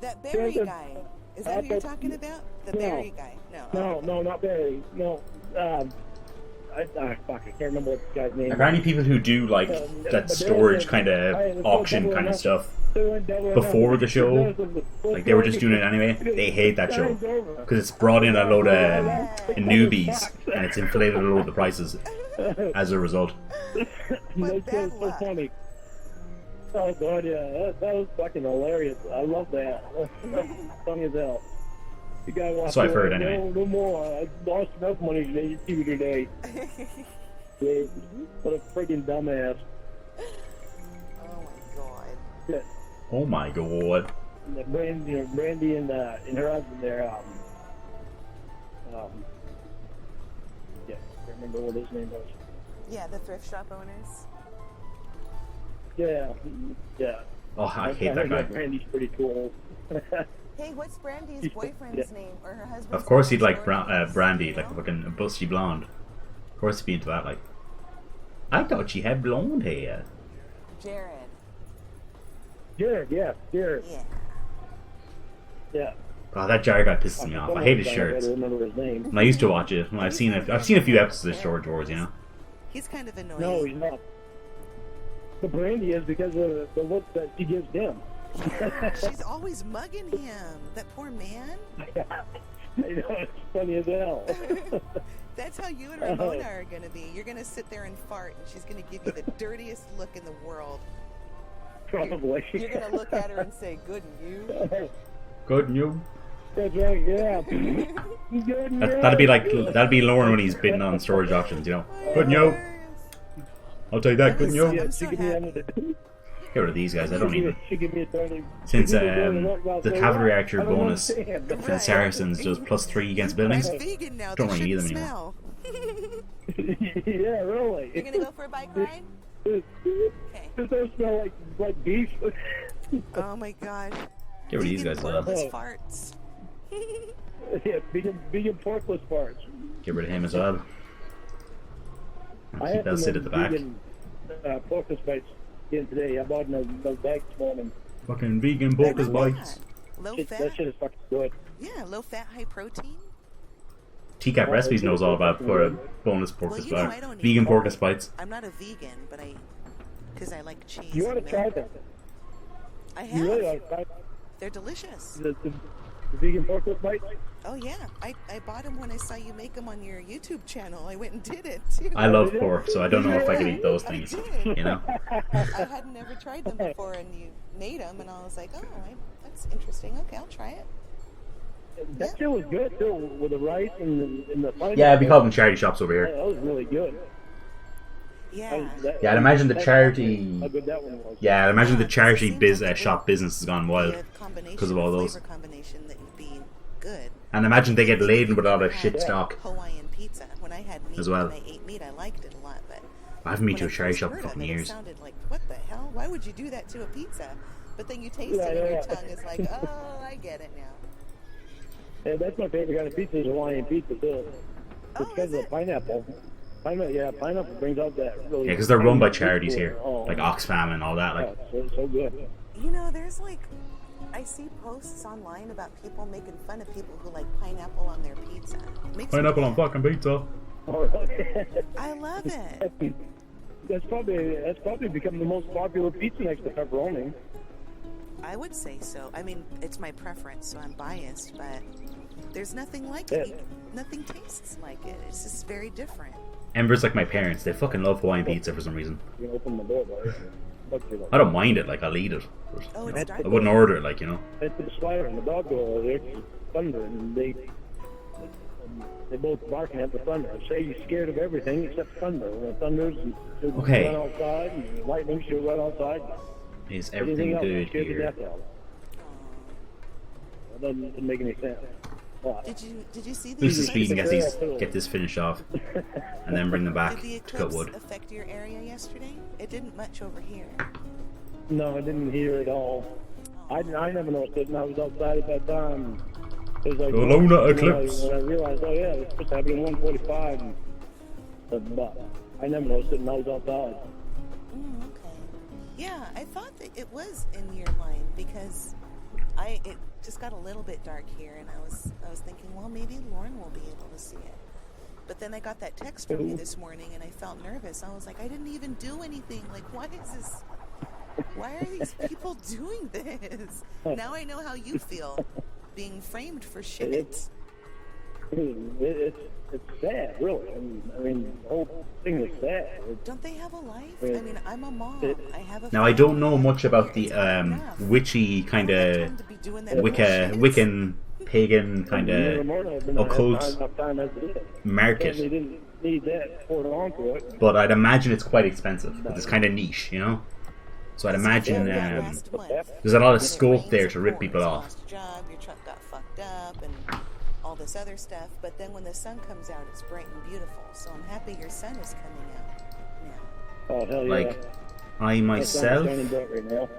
that Barry Daryl- guy? Is that who you're talking about? The No. Barry guy? No. no, not Barry. No, fuck, I can't remember what this guy's name Are there any people who do, like, that storage kind of auction kind of stuff before the show? Like, they were just doing it anyway? They hate that show. Because it's brought in a load of newbies, and it's inflated a load of the prices as a result. That's bad so luck. funny. Oh god, yeah, that was fucking hilarious. I love that. That's funny as hell. The guy walked So I've away, heard anyway. No more. I lost enough money today. Yeah, what a freaking dumbass. Oh my god. Yeah. Oh my god. Brandy and her husband there. Yeah, I can't remember what his name was. Yeah, the thrift shop owners. Yeah, yeah. Oh, I hate that heard guy. Brandy's pretty cool. Hey, what's Brandy's boyfriend's name or her husband's? Of course he'd name? like Brandy, like a fucking busty blonde. Of course he'd be into that, like. I thought she had blonde hair. Jared. Jared, yeah, Jared. Yeah. Yeah. God, that Jared guy pisses me off. I hate his shirts. I don't remember his name. And I used to watch it. Well, I've seen a few episodes of Storage Wars, you know. He's kind of annoying. No, he's not. The Brandy is because of the look that she gives him. Yeah, she's always mugging him. That poor man. I know, it's funny as hell. That's how you and Ramona are going to be. You're going to sit there and fart, and she's going to give you the dirtiest look in the world. Probably. You're going to look at her and say, "Good and you." Good new. That's right, yeah. Good news. That'd be Lauren when he's bidding on storage auctions, you know. Good new. I'll take that. Good new. Yeah, I'm she so give me happy. Get rid of these guys. I don't even. She give me a 30. Since she give me a 30 look, I'll the say, cavalry "What? archer I don't bonus understand." for the Saracens does +3 against buildings. I'm vegan now. Don't They really need them shouldn't anymore. smell. Yeah, really. You're going to go for a bike ride? It don't smell like beef. Oh my god. Get rid of these guys. Porkless farts. Yeah, vegan porkless parts. Get rid of him as well. I had They'll some sit at the back. vegan porkless bites again today. I bought in those bags this morning. Fucking vegan porkers bites. Low That fat. shit is fucking good. Yeah, low fat, high protein. TCAP Recipes knows all about bonus porkers Well, you know, bites. I don't Vegan eat porkers bites. I'm not a vegan, but because I like cheese. You want and to try milk. that? I You really have. want to try They're delicious. the vegan porkless bites? Oh yeah, I bought them when I saw you make them on your YouTube channel. I went and did it too. I love pork, so I don't know if I could eat those things. did. You know. I had never tried them before, and you made them, and I was like, oh, that's interesting. Okay, I'll try it. That shit was good too, with the rice and the pineapple. Yeah, we call them charity shops over here. That was really good. Yeah. Yeah, I'd imagine the charity. How good that one was. Yeah, I'd imagine the Yeah, charity it seems like shop business has gone wild because of all those. Flavor combination that would be good. And imagine they get laden with all the shit Had stock Hawaiian pizza. When I had meat, as well. when I ate meat, I liked it a lot, but I haven't been when to I a charity first shop in heard fucking of it, years. It sounded like, what the hell? Why would you do that to a pizza? But then you taste it, and your tongue is like, oh, I get it now. Yeah, that's my favorite kind of pizza, is Hawaiian pizza too. Oh, It's because is of it? the pineapple. Pineapple brings out that really. Yeah, because they're run by tangy charities taste here, to it. Oh, like Oxfam and all that. Like, so good. You know, there's like, I see posts online about people making fun of people who like pineapple on their pizza. It makes me pineapple on mad. fucking pizza. I love it. That's probably become the most popular pizza next to pepperoni. I would say so. I mean, it's my preference, so I'm biased, but there's nothing like it. Nothing tastes like it. It's just very different. Ember's like my parents. They fucking love Hawaiian pizza for some reason. You can open the door, boy. I don't mind it. Like, I'll eat it. But, Oh, you it's know, dark. I wouldn't order it. Like, you know. It's the slider and the dog go there, thunder, and they both barking at the thunder. Say you're scared of everything except thunder. When it thunders, you Okay. run outside, and lightning should run outside. Is Anything everything else, you're good scared to here? death of. That doesn't make any sense. But Did you see the Who's the eclipse? speed and get this finished off, and then bring them back Did the to cut eclipse wood. affect your area yesterday? It didn't much over here. no, I didn't hear it all. I never noticed it, and I was outside at that time. It was like The lunar eclipse. When I realized, oh yeah, it's supposed to happen at 1:45. But I never noticed it, and I was outside. Okay. Yeah, I thought that it was in your line because it just got a little bit dark here, and I was thinking, well, maybe Lauren will be able to see it. But then I got that text from you this morning, and I felt nervous. I was like, I didn't even do anything. Like, why is this? Why are these people doing this? Now I know how you feel, being framed for shit. It's sad, really. I mean, the whole thing is sad. Don't they have a life? I mean, I'm a mom. I have a Now I don't family. know much about the It's hard enough. wichy kind I don't have of time to be doing that bullshit. Wiccan pagan kind of occult market, They didn't need that poured onto it. but I'd imagine it's quite expensive. It's kind of niche, you know. So I'd imagine Last month, there's a lot of when it scope rains, there it to rip pours. people You off. lost your job, your truck got fucked up, and all this other stuff. But then when the sun comes out, it's bright and beautiful. So I'm happy your sun is coming out now. Oh, hell yeah. Like I My sun's myself shining bright right now.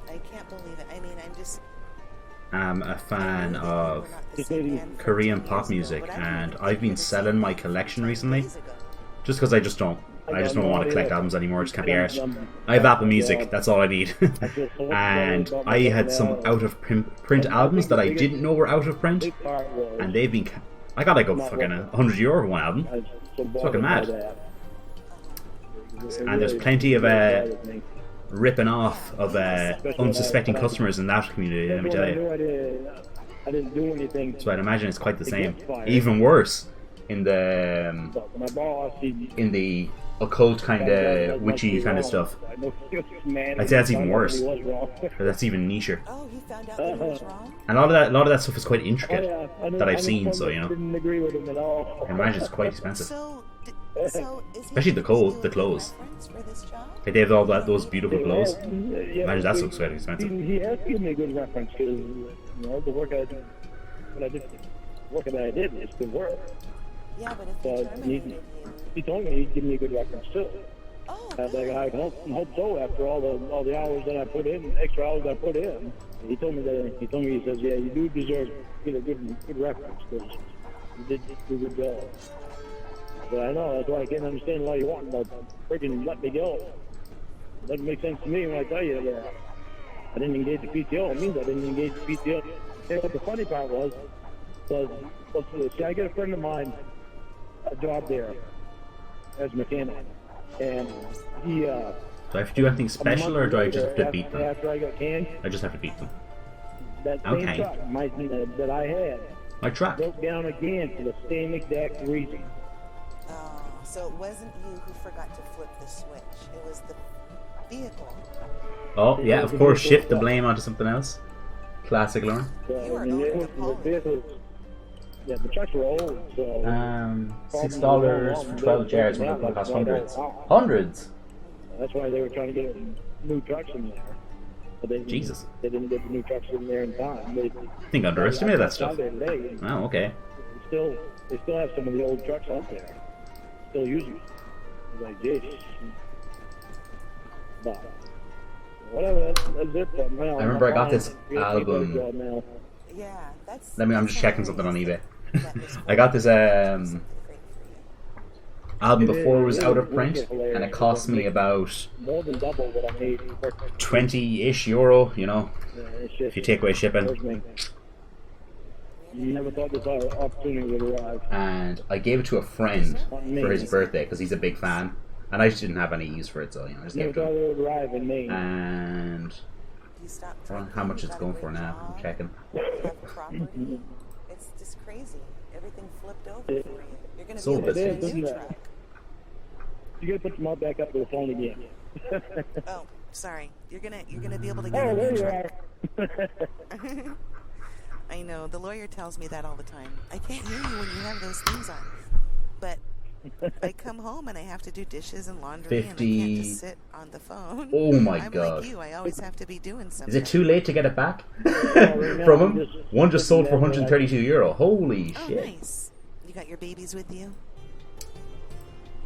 I can't believe it. I mean, I'm just. am a fan I know that of you were not the Just same maybe man 14 Korean years pop ago, music, but I don't and even I've think been you're the selling same my man collection 14 recently. days ago. Just because I just don't. I just don't want to collect albums anymore. Just can't be arsed. I have Yeah. Apple Music. That's all I need. And I had some out of print albums that I didn't know were out of print, Big part was and they've been. I got like a fucking €100 for one album. I was so bothered fucking by mad. that. It And there's really- plenty of really bothered me. ripping off of unsuspecting customers in that community. Let me tell you. I didn't do anything. So I'd imagine it's quite the same. Even worse in the But my boss, he occult kind of witchy kind of stuff. I know he was mad. I'd say that's even He worse. was wrong. That's even nicher. Oh, he found out that he was wrong? And a lot of that stuff is quite intricate. Oh, yeah. that I've I seen, know so, you know. didn't agree with him at all. I imagine it's quite expensive. So is he Especially the doing the clothes. reference for this job? Like they have all those beautiful clothes. Yeah, Imagine that looks quite expensive. He has given me a good reference because the work I did, work that I did is good work. Yeah, but if they But terminated you. he told me he'd give me a good reference too. Oh, Like good. I hope so. After all the hours that I put in, extra hours I put in, he says, yeah, you do deserve to get a good reference because you did do a good job. But I know that's why I can't understand why you want to freaking let me go. Doesn't make sense to me when I tell you that I didn't engage the PTO. It means I didn't engage the PTO. Hey, what the funny part was see, I get a friend of mine a job there as a mechanic, and he. Do I have to do anything special, or do I just have to beat them? After I got canned, I just have to beat them. that same Okay. truck that I had My track. broke down again for the same exact reason. Oh, so it wasn't you who forgot to flip the switch. It was the vehicle. Oh, yeah, of course, shift the blame onto something else. Classic Lorne. So, You were I mean, over the the pole. vehicles, yeah, the trucks were old, so... $6 for 12 jars when they're going to cost hundreds. Hundreds? That's why they were trying to get new trucks in there. But they, Jesus. They didn't get the new trucks in there in time. They I think I underestimated that stuff. Today, Oh, okay. they still have some of the old trucks out there. Still using them. Like, geez. But, whatever, that's it for now. I remember I got this album. Yeah, that's. I'm just checking something on eBay. That was I got this something great for album before it was out of print, and it cost me about More than double what I made. 20-ish euro, you know, It's just, if you take away shipping. you never thought this opportunity would arrive. And I gave it to a friend for his birthday because he's a big fan, and I just didn't have any use for it, so you know, I just Never gave it thought to him. it would arrive in Maine. And You stop I don't know how drinking, much you it's got a going for great now. job, I'm checking. you have property. It's just crazy. Everything flipped over for you. You're gonna Sold be able to it. get a new Isn't it? truck. You gotta put them all back up to the phone again. Oh, sorry. You're gonna be able to Oh, get a there new you truck. are. I know, the lawyer tells me that all the time. I can't hear you when you have those things on. But I come home and I have to do dishes and laundry 50. and I can't just sit on the phone. Oh my I'm God. like you, I always have to be doing something. Is it too late to get it back now from I'm him? just One just sold for looking at it, 132 euro. Holy Oh, shit. nice. You got your babies with you?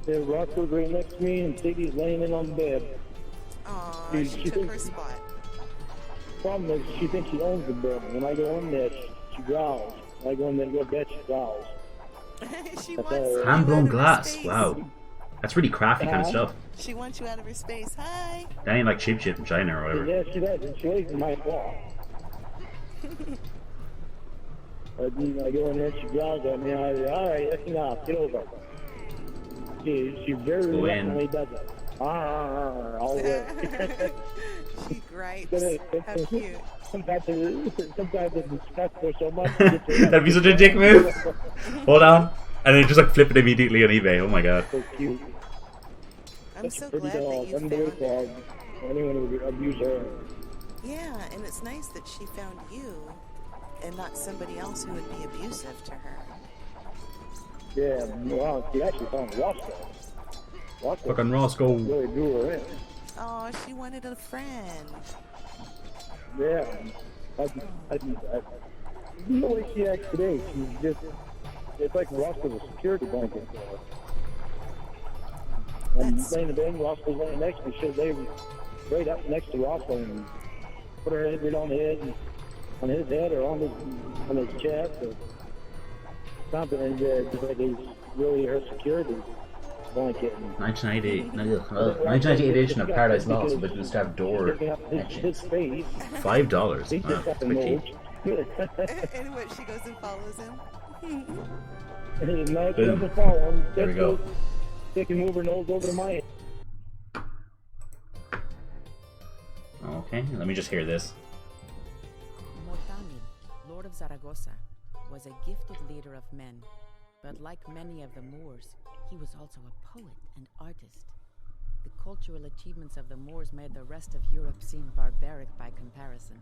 Roscoe's right next to me and Siggy's laying in on the bed. Aw, Dude, she she took her thinks- spot. Problem is, she thinks she owns the bed. When I go in there, she growls. When I go in there to go to bed, she growls. She That's wants all. you Hand blown out of her glass. space. Wow. That's really crafty kind of stuff. She wants you out of her space. Hi. That ain't like cheap shit from China or whatever. Yeah, she does. And she lays in my wall. I go in there, she growls at me. I say, all right, that's enough. Get over. She very Go in. reluctantly does it. All the way. She gripes. But How cute. sometimes it disgusts her so much. That'd be such a dick move. Hold on. And then just like flip it immediately on eBay. Oh my god. So cute. I'm Such so a pretty glad that dog. you found Unbelievable. her. Anyone would abuse her. Yeah, and it's nice that she found you and not somebody else who would be abusive to her. Yeah, well, she actually found Roscoe. Roscoe Fucking Roscoe. really drew her in. Oh, she wanted a friend. Yeah. The way she acts today, she's just, it's like Roscoe's a security blanket for her. I'm That's- laying in bed, Roscoe's laying next to me. She'll lay right up next to Roscoe and put her head right on the head, and on his head or on his chest or something, and just like he's really her security blanket. 1998 edition of Paradise Lost, but just have door His etchings. face. $5. He's Wow, just got that's the pretty nose. cheap. And what, she goes and follows him? No, she Boom. doesn't follow him. There we go. They can move her nose over to my head. Okay, let me just hear this. Motamid, Lord of Zaragoza, was a gifted leader of men, but like many of the Moors, he was also a poet and artist. The cultural achievements of the Moors made the rest of Europe seem barbaric by comparison.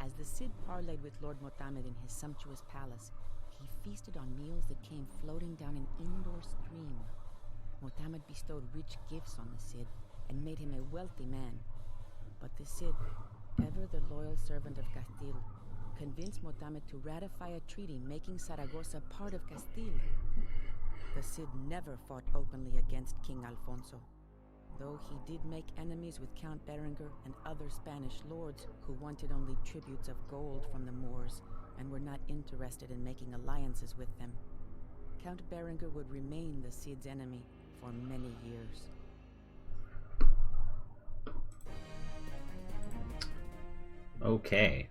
As the Cid parleyed with Lord Motamid in his sumptuous palace, he feasted on meals that came floating down an indoor stream. Motamid bestowed rich gifts on the Cid and made him a wealthy man. But the Cid, ever the loyal servant of Castile, convinced Motamid to ratify a treaty making Saragossa part of Castile. The Cid never fought openly against King Alfonso, though he did make enemies with Count Berengar and other Spanish lords who wanted only tributes of gold from the Moors and were not interested in making alliances with them. Count Berengar would remain the Cid's enemy for many years. Okay.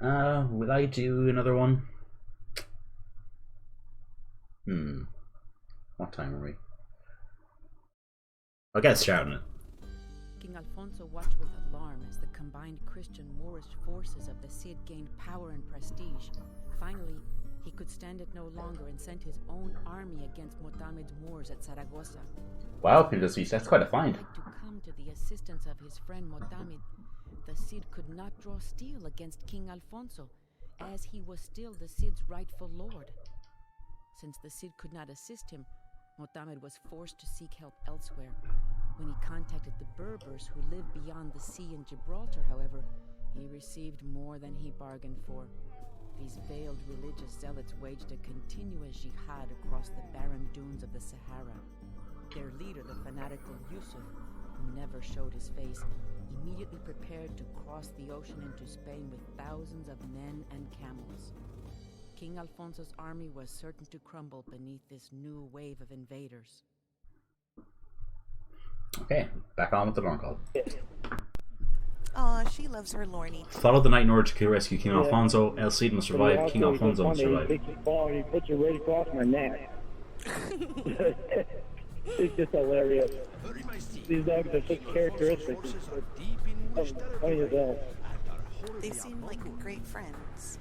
Will I do another one? What time are we? I'll get started on it. King Alfonso watched with alarm as the combined Christian Moorish forces of the Cid gained power and prestige. Finally, He could stand it no longer and sent his own army against Mohammed's Moors at Saragossa. Wow, that's quite a find. To come to the assistance of his friend Mohammed, the Cid could not draw steel against King Alfonso, as he was still the Cid's rightful lord. Since the Cid could not assist him, Mohammed was forced to seek help elsewhere. When he contacted the Berbers who lived beyond the sea in Gibraltar, however, he received more than he bargained for. These veiled religious zealots waged a continuous jihad across the barren dunes of the Sahara. Their leader, the fanatical Yusuf, who never showed his face, immediately prepared to cross the ocean into Spain with thousands of men and camels. King Alfonso's army was certain to crumble beneath this new wave of invaders. Okay, back on with the Lorne call. Aw, she loves her Lorne. Follow the knight in order to rescue King Alfonso. El Cid must survive. King Alfonso must survive. He puts it right across my neck. It's just hilarious. These dogs are such characteristics. Funny as hell. They seem like great friends.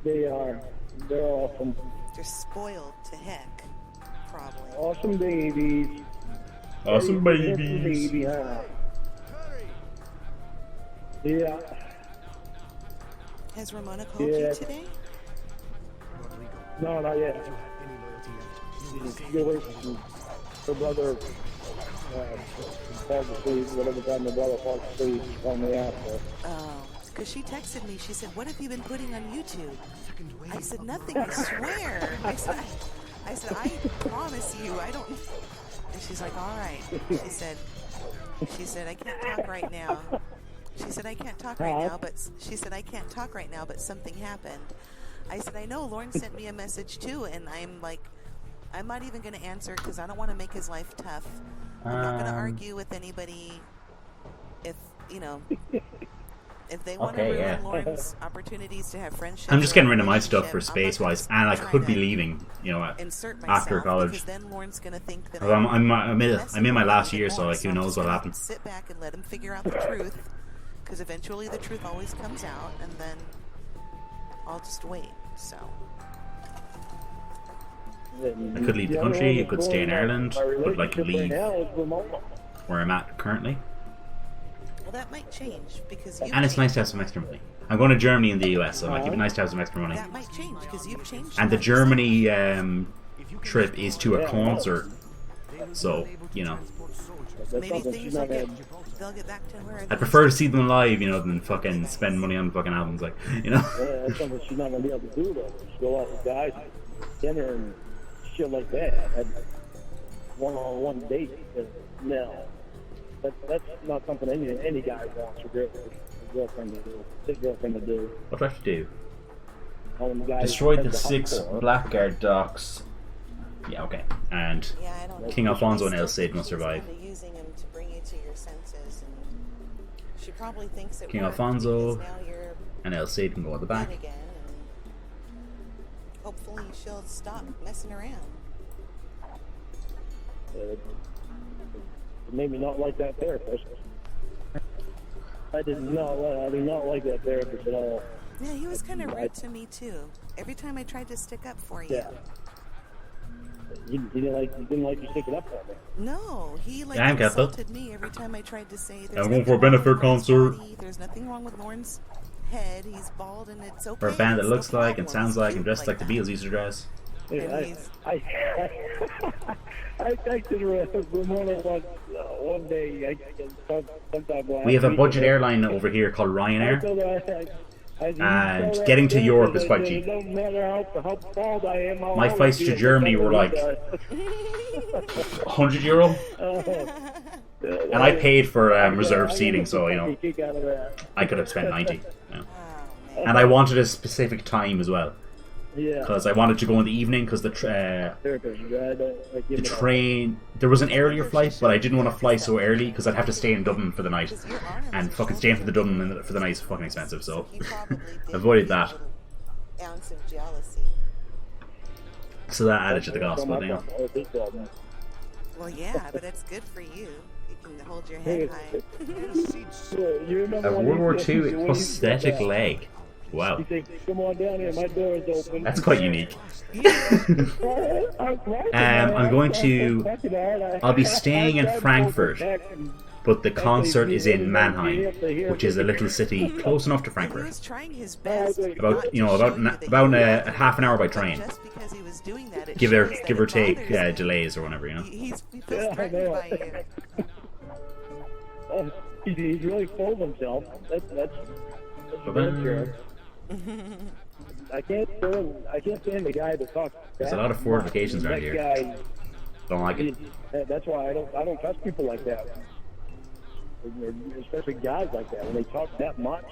They are. They're awesome. They're spoiled to heck, probably. Awesome babies. Awesome babies. Baby, huh? Yeah. Has Ramona called you today? No, not yet. Get away from her brother. Falls asleep. Whatever time the brother falls asleep, call me after. Oh, because she texted me. She said, "What have you been putting on YouTube?" I said, "Nothing. I swear." I said, "I promise you, I don't." And she's like, "All right." She said, "I can't talk right now." She said, "I can't talk right now," but she said, "I can't talk right now, but something happened." I said, "I know. Lorne sent me a message too," and I'm like, I'm not even going to answer because I don't want to make his life tough. I'm not going to argue with anybody if, if they want to ruin Lorne's opportunities to have friendships. I'm just getting rid of my stuff for space-wise, and I could be leaving, after college. Because then Lorne's going to think that I'm in my last year, so who knows what'll happen. Sit back and let him figure out the truth, because eventually the truth always comes out, and then I'll just wait. So I could leave the country, I could stay in Ireland, but I could leave where I'm at currently. Well, that might change because and it's nice to have some extra money. I'm going to Germany and the US, so it might be nice to have some extra money. That might change because you've changed. And the Germany trip is to a concert, so maybe things will they'll get back to where I prefer to see them live, than fucking spend money on fucking albums, Yeah, that's something she's not gonna be able to do though. She go out with guys, dinner and shit like that. And one-on-one date. No, that's not something any guy wants your girlfriend to do. His girlfriend to do. What do I have to do? Destroyed the 6 Blackguard docks. Yeah, okay. And King Alfonso and El Cid must survive. Using him to bring you to your senses, and she probably thinks King Alfonso and El Cid can go at the back. Again, and hopefully she'll stop messing around. It made me not like that therapist. I did not like that therapist at all. Yeah, he was kind of rude to me too. Every time I tried to stick up for you. Yeah. He didn't like you sticking up for me. No, he insulted me every time I tried to say there's I'm going for a benefit concert. There's nothing wrong with Lorne's head. He's bald and it's okay. For a band that looks like and sounds like and dressed like the Beatles used to dress. Yeah, I texted Ramona one day. We have a budget airline over here called Ryanair. And getting to Europe is quite cheap. My flights to Germany were like €100, and I paid for reserved seating, so I could have spent 90. And I wanted a specific time as well, because I wanted to go in the evening. Because the train, there was an earlier flight, but I didn't want to fly so early because I'd have to stay in Dublin for the night, and fucking staying for the Dublin for the night is fucking expensive. So avoided that. Ounce of jealousy. So that added to the cost, but Well, yeah, but it's good for you. You can hold your head high. World War II prosthetic leg. Wow. He thinks, come on down here, my door is open. That's quite unique. I'll be staying in Frankfurt, but the concert is in Mannheim, which is a little city close enough to He Frankfurt. was trying his best. About a half an hour by train. Just because he was doing that, it Give shows that or it take bothers him. delays or whatever, you know. He feels threatened by you. He's really full of himself. That's a bad jerk. I can't stand the guy that talks. There's a lot of fortifications around here. Guy, Don't like it. that's why I don't trust people like that. Especially guys like that. When they talk that much,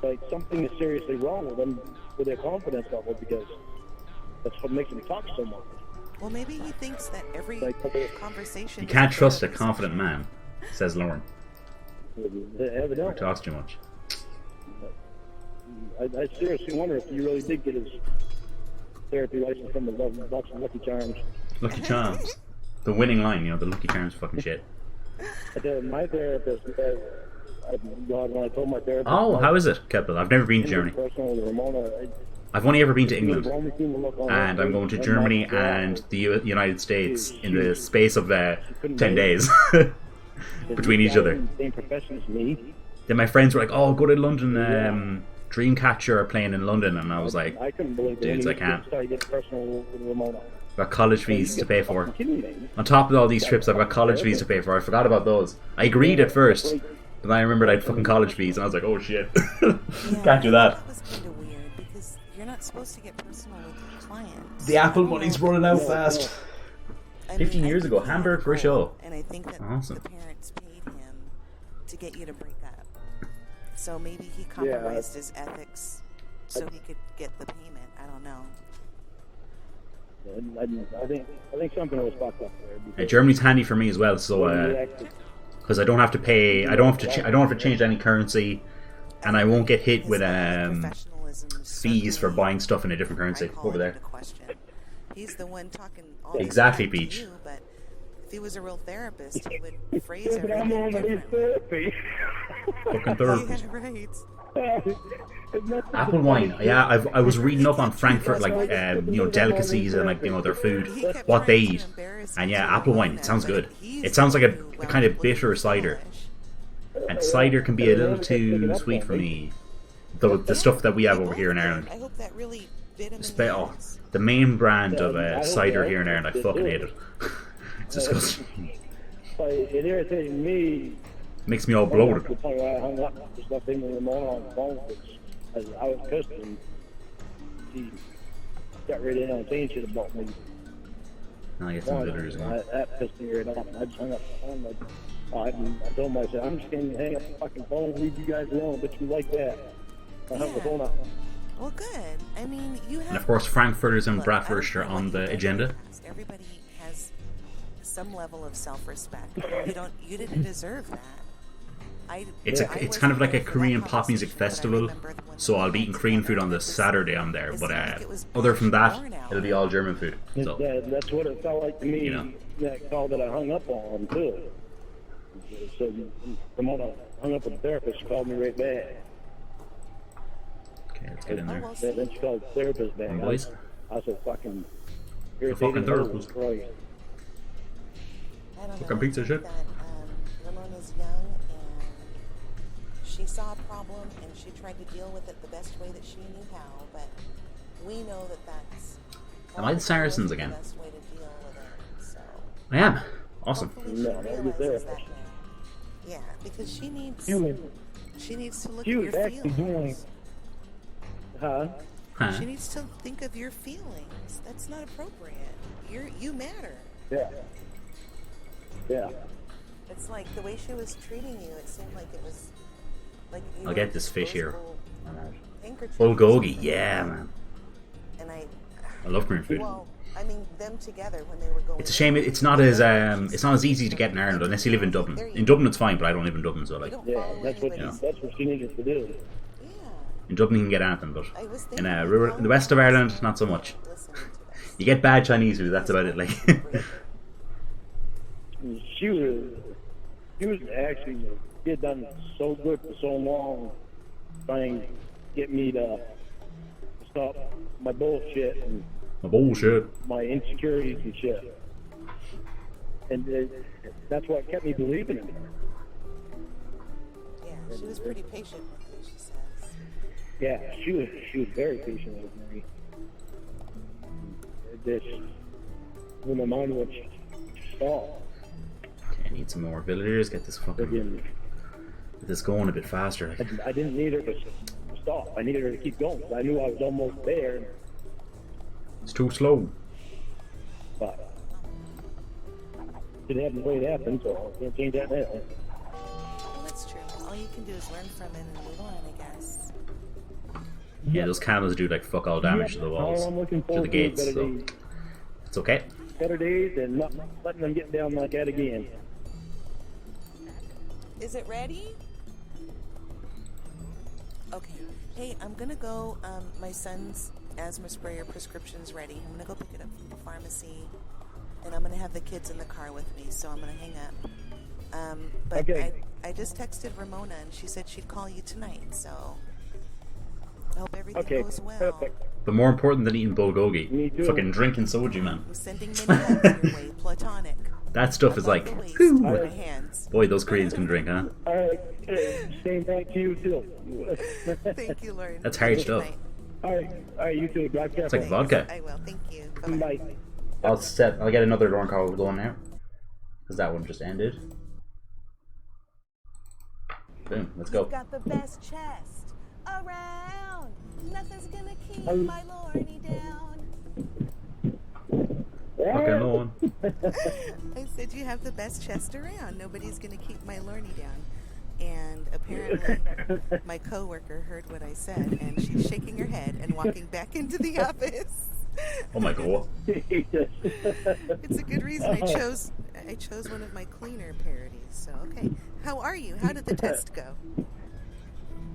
like something is seriously wrong with them, with their confidence level, because that's what makes them talk so much. Well, maybe he thinks that every conversation. You can't trust a confident man, says Lorne. Or Evidently. talks too much. I seriously wonder if he really did get his therapy license from the box of Lucky Charms. Lucky Charms. The winning line, you know, the Lucky Charms fucking shit. My therapist, God, when I told my therapist. Oh, how is it, Keppel? I've never been to Germany. I've only ever been to England. And I'm going to Germany and the United States in the space of 10 days. Between each other. Same profession as me. Then my friends were like, oh, go to London, Dreamcatcher are playing in London, and I was like, I couldn't believe dudes, I can't. Started getting personal with Ramona. I've got college fees to pay for. Kidding me? On top of all these trips, I've got college fees to pay for. I forgot about those. I agreed at first, but then I remembered I had fucking college fees, and I was like, oh shit. Can't do that. That was kind of weird because you're not supposed to get personal with clients. The Apple money's running out fast. I mean, 15 I years think ago, he had Hamburg for a pull, show. And I think that Awesome. the parents paid him to get you to break up. So maybe he compromised his ethics so he could get the payment. I don't know. I think something was fucked up there. because Germany's handy for me as well, so because I don't have to pay, I don't have to change any currency, and I won't get hit with Professionalism fees for certainly, buying stuff in a different currency I call over it there. into question. He's the one talking all this Exactly, crap to Peach. you, but if he was a real therapist, he would phrase But I'm everything on his differently. therapy. Fucking third. Yeah, right. Apple wine, yeah. I was reading up on Frankfurt, like delicacies and like their food, He kept what they trying to eat, embarrass and me yeah, to apple wine. Ramona, It sounds but good. he's It sounds like a too kind of well bitter polish. cider, and cider can be a little too sweet for me. The stuff that we have over here in Ireland. I hope that really bit him in the Oh, ass. the main brand of cider here in Ireland, I fucking hate it. It's disgusting. It irritated me. Makes me all To the bloated. point where I hung up and just left him with Ramona on the phone because I was pissed and he got ready to saying shit about me. Now I get some bitters. That pissed me right off. I just hung up the phone. I told him, I said, I'm just going to hang up the fucking phone and leave you guys alone, but you like that. I hung the phone up. Well, good. I mean, you have. And of course, Frankfurters and Look, I don't Bratwurst are care on what the you do in agenda. past. Everybody has some level of self-respect. You didn't deserve that. It's kind of like a Korean pop music festival, so I'll be eating Korean food on the Saturday on there, but other from that, it'll be all German food. So That's what it felt like to me, You know. that call that I hung up on, too. So Ramona hung up with the therapist, called me right back. okay, let's get in there. Then she called the therapist back. Come on, boys. I said, fucking... fucking therapist. Christ. I don't Fucking know. pizza I think shit. that, Ramona's young and she saw a problem and she tried to deal with it the best way that she knew how. But we know that that's Am I the Saracens the again? best way to deal with it. So I am. Awesome. hopefully she No, you're realizes there. that now. Yeah, because she needs She to look was at your actually doing... feelings. Huh? Huh? She needs to think of your feelings. That's not appropriate. You matter. Yeah. Yeah. It's like the way she was treating you. It seemed like it was like you I'll were get this fish here. disposable handkerchief Bulgogi, or something. yeah, man. And I love Korean food. well, I mean, them together when they were going. It's a shame it's not as easy to get in Ireland unless you live in Dublin. In Dublin it's fine, but I don't live in Dublin, so like Yeah, that's what she needed to do. Yeah. in Dublin you can get anything, but I was in thinking in the west of Ireland not so much. listening to this. You get bad Chinese food, that's about it. Like She was actually, she had done so good for so long, trying get me to stop my bullshit and My bullshit. my insecurities and shit. And that's what kept me believing in her. Yeah, she was pretty patient with you, she says. Yeah, she was very patient with me. This, when my mind went stall. Okay, I need some more villagers. Get this fucking. Get this going a bit faster. I didn't need her to stop. I needed her to keep going. I knew I was almost there. It's too slow. But it happened the way it happened, so I can't change that now. Well, that's true. All you can do is learn from it and move on, I guess. Yeah, those camels do like fuck all damage to the walls, All I'm looking to the forward gates. is So it's okay. better days and not letting them get down like that again. Is it ready? Okay. Hey, I'm gonna go. My son's asthma sprayer prescription's ready. I'm gonna go pick it up from the pharmacy, and I'm gonna have the kids in the car with me. So I'm gonna hang up. But Okay. I just texted Ramona, and she said she'd call you tonight. So I hope everything Okay, goes well. perfect. But more important than eating bulgogi, Me too. fucking drinking soju, man. I'm sending many hugs your way, platonic. That stuff is Above like, the waist, whew. with my hands. Boy, those Koreans can drink, huh? Alright, same thank you too. Thank you, Lauren. That's hard Good stuff. night. Alright, you too. Drive It's careful. like vodka. I will. Thank you. Bye-bye. Bye. I'll get another Lorne call going now, because that one just ended. Boom, let's go. You've got the best chest around. Nothing's gonna keep my Lorne down. Fucking Lorne. I said you have the best chest around. Nobody's gonna keep my Lorne down. And apparently, my coworker heard what I said, and she's shaking her head and walking back into the office. Oh my god. It's a good reason I chose one of my cleaner parodies. So okay, how are you? How did the test go?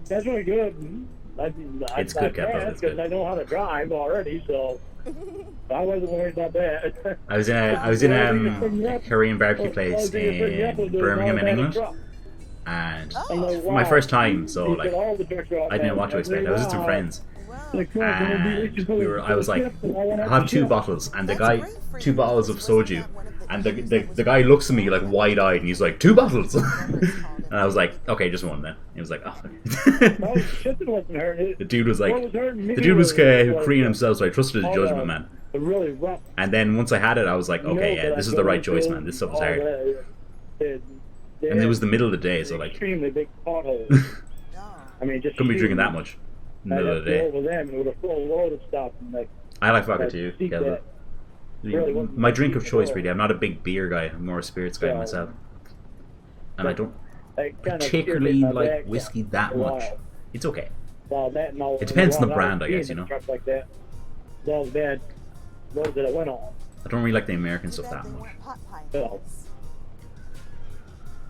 That's really good. It's good, Captain, it's good. Because I know how to drive already, so I wasn't worried about that. I was in a Korean barbecue place in Birmingham in England, and my first time, so like I didn't know what to expect. I was with some friends, and I was like, I'll have 2 bottles, and the guy, 2 bottles of soju, and the guy looks at me like wide-eyed, and he's like, 2 bottles, and I was like, okay, just 1 then. He was like, oh. The dude was like, Korean himself, so I trusted his judgment, man. And then once I had it, I was like, okay, yeah, this is the right choice, man. This stuff is hard. And it was the middle of the day, so like, extremely big potholes. I mean, just couldn't be drinking that much in the middle of the day. Over them with a full load of stuff. And like, I like vodka too. Yeah, my drink of choice, really. I'm not a big beer guy. I'm more a spirits guy myself. And I don't particularly like whiskey that much. It's okay. It depends on the brand, I guess, you know. Like that. All the bad roads that I went on. I don't really like the American stuff that much.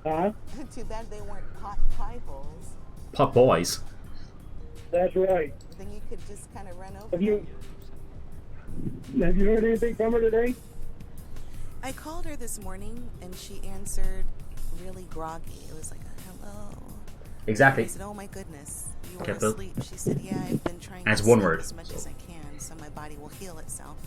Huh? Too bad they weren't pot pie holes. Pot boys. That's right. Then you could just kind of run over. Have you heard anything from her today? I called her this morning and she answered really groggy. It was like, hello. Exactly. I said, oh my goodness, you were Careful. asleep. She said, yeah, I've been trying And to it's one sleep word, as much so. as I can so my body will heal itself.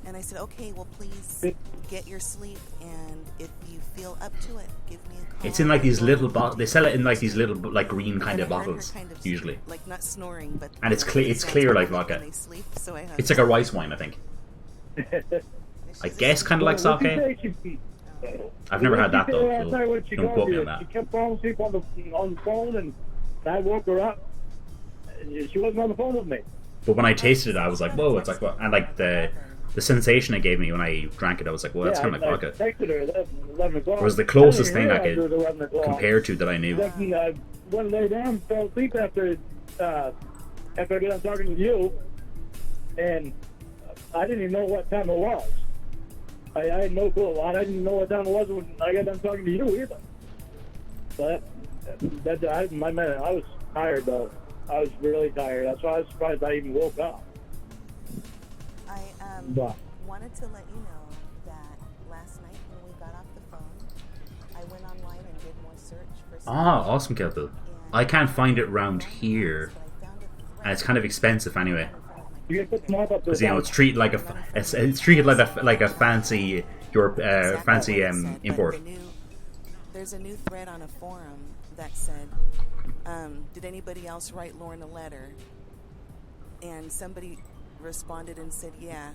And I said, okay, well, please get your sleep, and if you feel up to it, give me a call. It's in like these little bottles. They sell it in like these little like green kind of bottles, usually. Like not snoring, but And it's clear. It's clear like vodka. they sleep, so I It's like a rice wine, I think. I guess kind of like sake. I've never had that though. So don't quote me on that. She kept falling asleep on the phone, and I woke her up. And she wasn't on the phone with me. But when I tasted it, I was like, whoa! It's like what? And like the sensation it gave me when I drank it, I was like, well, that's kind of like vodka. I texted her at 11 o'clock. It was the closest thing I didn't could realize it was 11 o'clock. compare to that I knew. I went lay down, fell asleep after I got done talking to you, and I didn't even know what time it was. I had no clue. I didn't know what time it was when I got done talking to you either. But I was tired though. I was really tired. That's why I was surprised I even woke up. I wanted to let you know that last night when we got off the phone, I went online and did more search for Ah, awesome, Kelpil. I can't find it round here. and it's kind of expensive anyway. You can put small up Because it's treated like it's treated like a fancy fancy import. There's a new thread on a forum that said, did anybody else write Lorne a letter? And somebody responded and said, yeah.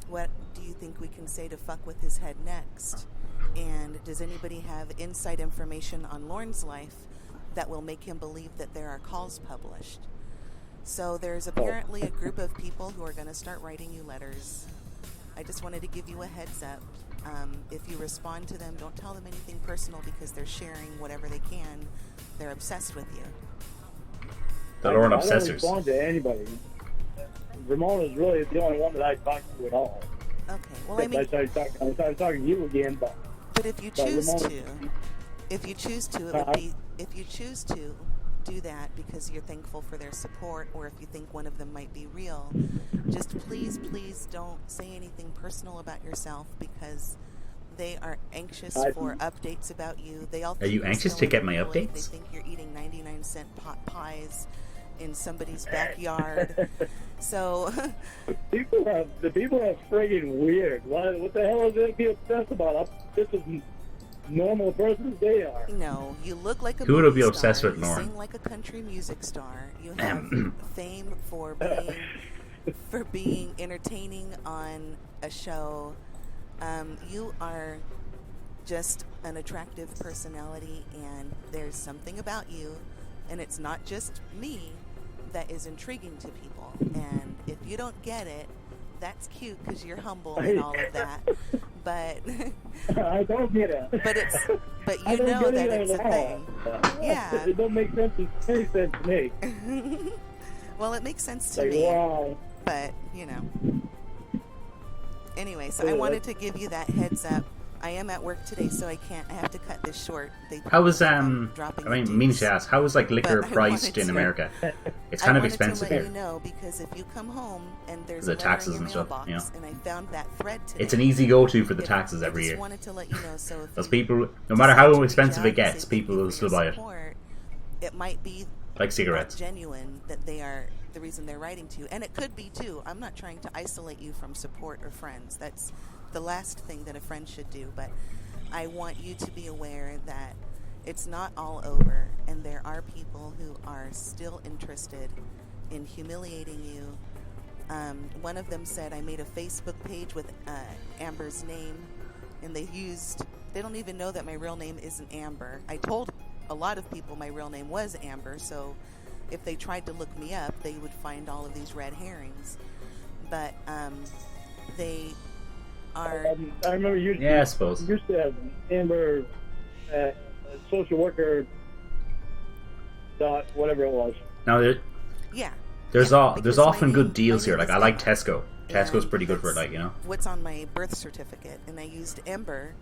What do you think we can say to fuck with his head next? And does anybody have inside information on Lorne's life that will make him believe that there are calls published? So there's apparently a group of people who are going to start writing you letters. I just wanted to give you a heads up. If you respond to them, don't tell them anything personal because they're sharing whatever they can. They're obsessed with you. The Lorne I don't obsessors. respond to anybody. Ramona is really the only one that I talk to at all. Okay. Well, I mean, I started talking to you again, but if you choose Ramona, to, if you choose to do that because you're thankful for their support, or if you think one of them might be real, just please don't say anything personal about yourself because they are anxious for updates about you. They all Are you anxious to get my updates? They think you're eating 99-cent pot pies in somebody's backyard. So the people are friggin' weird. What the hell is they be obsessed about? This is normal persons they are. No, you look like a Who would movie be obsessed star. with You Lorne? sing like a country music star. You have fame for being entertaining on a show. You are just an attractive personality, and there's something about you, and it's not just me, that is intriguing to people. And if you don't get it, that's cute because you're humble and all of that. But I don't get it. But you know that it's a thing. Yeah. It don't make sense. It makes sense to me. Well, it makes sense to Like, me. wow. But anyway, so I wanted to give you that heads up. I am at work today, so I have to cut this short. How was meaning to ask, how was like liquor priced in America? It's kind of expensive here. I here. wanted to let you know because if you come home and there's The a taxes letter in your and stuff, mailbox, and I found that thread today. It's an easy go-to for the taxes every I year. just wanted to let you know. So if Those you people, no matter how expensive it gets, people will still buy it. It might be Like cigarettes. genuine that they are the reason they're writing to you, and it could be too. I'm not trying to isolate you from support or friends. That's the last thing that a friend should do, but I want you to be aware that it's not all over, and there are people who are still interested in humiliating you. One of them said, I made a Facebook page with Amber's name, and they don't even know that my real name isn't Amber. I told a lot of people my real name was Amber, so if they tried to look me up, they would find all of these red herrings. But they are... I remember you. Yeah, I suppose. Used to have Amber, social worker. Whatever it was. Now Yeah. there's Because often my good name- deals my here. name Like is I like Amber. Tesco. Tesco's pretty good for it, like, you know. What's on my birth certificate, and I used Ember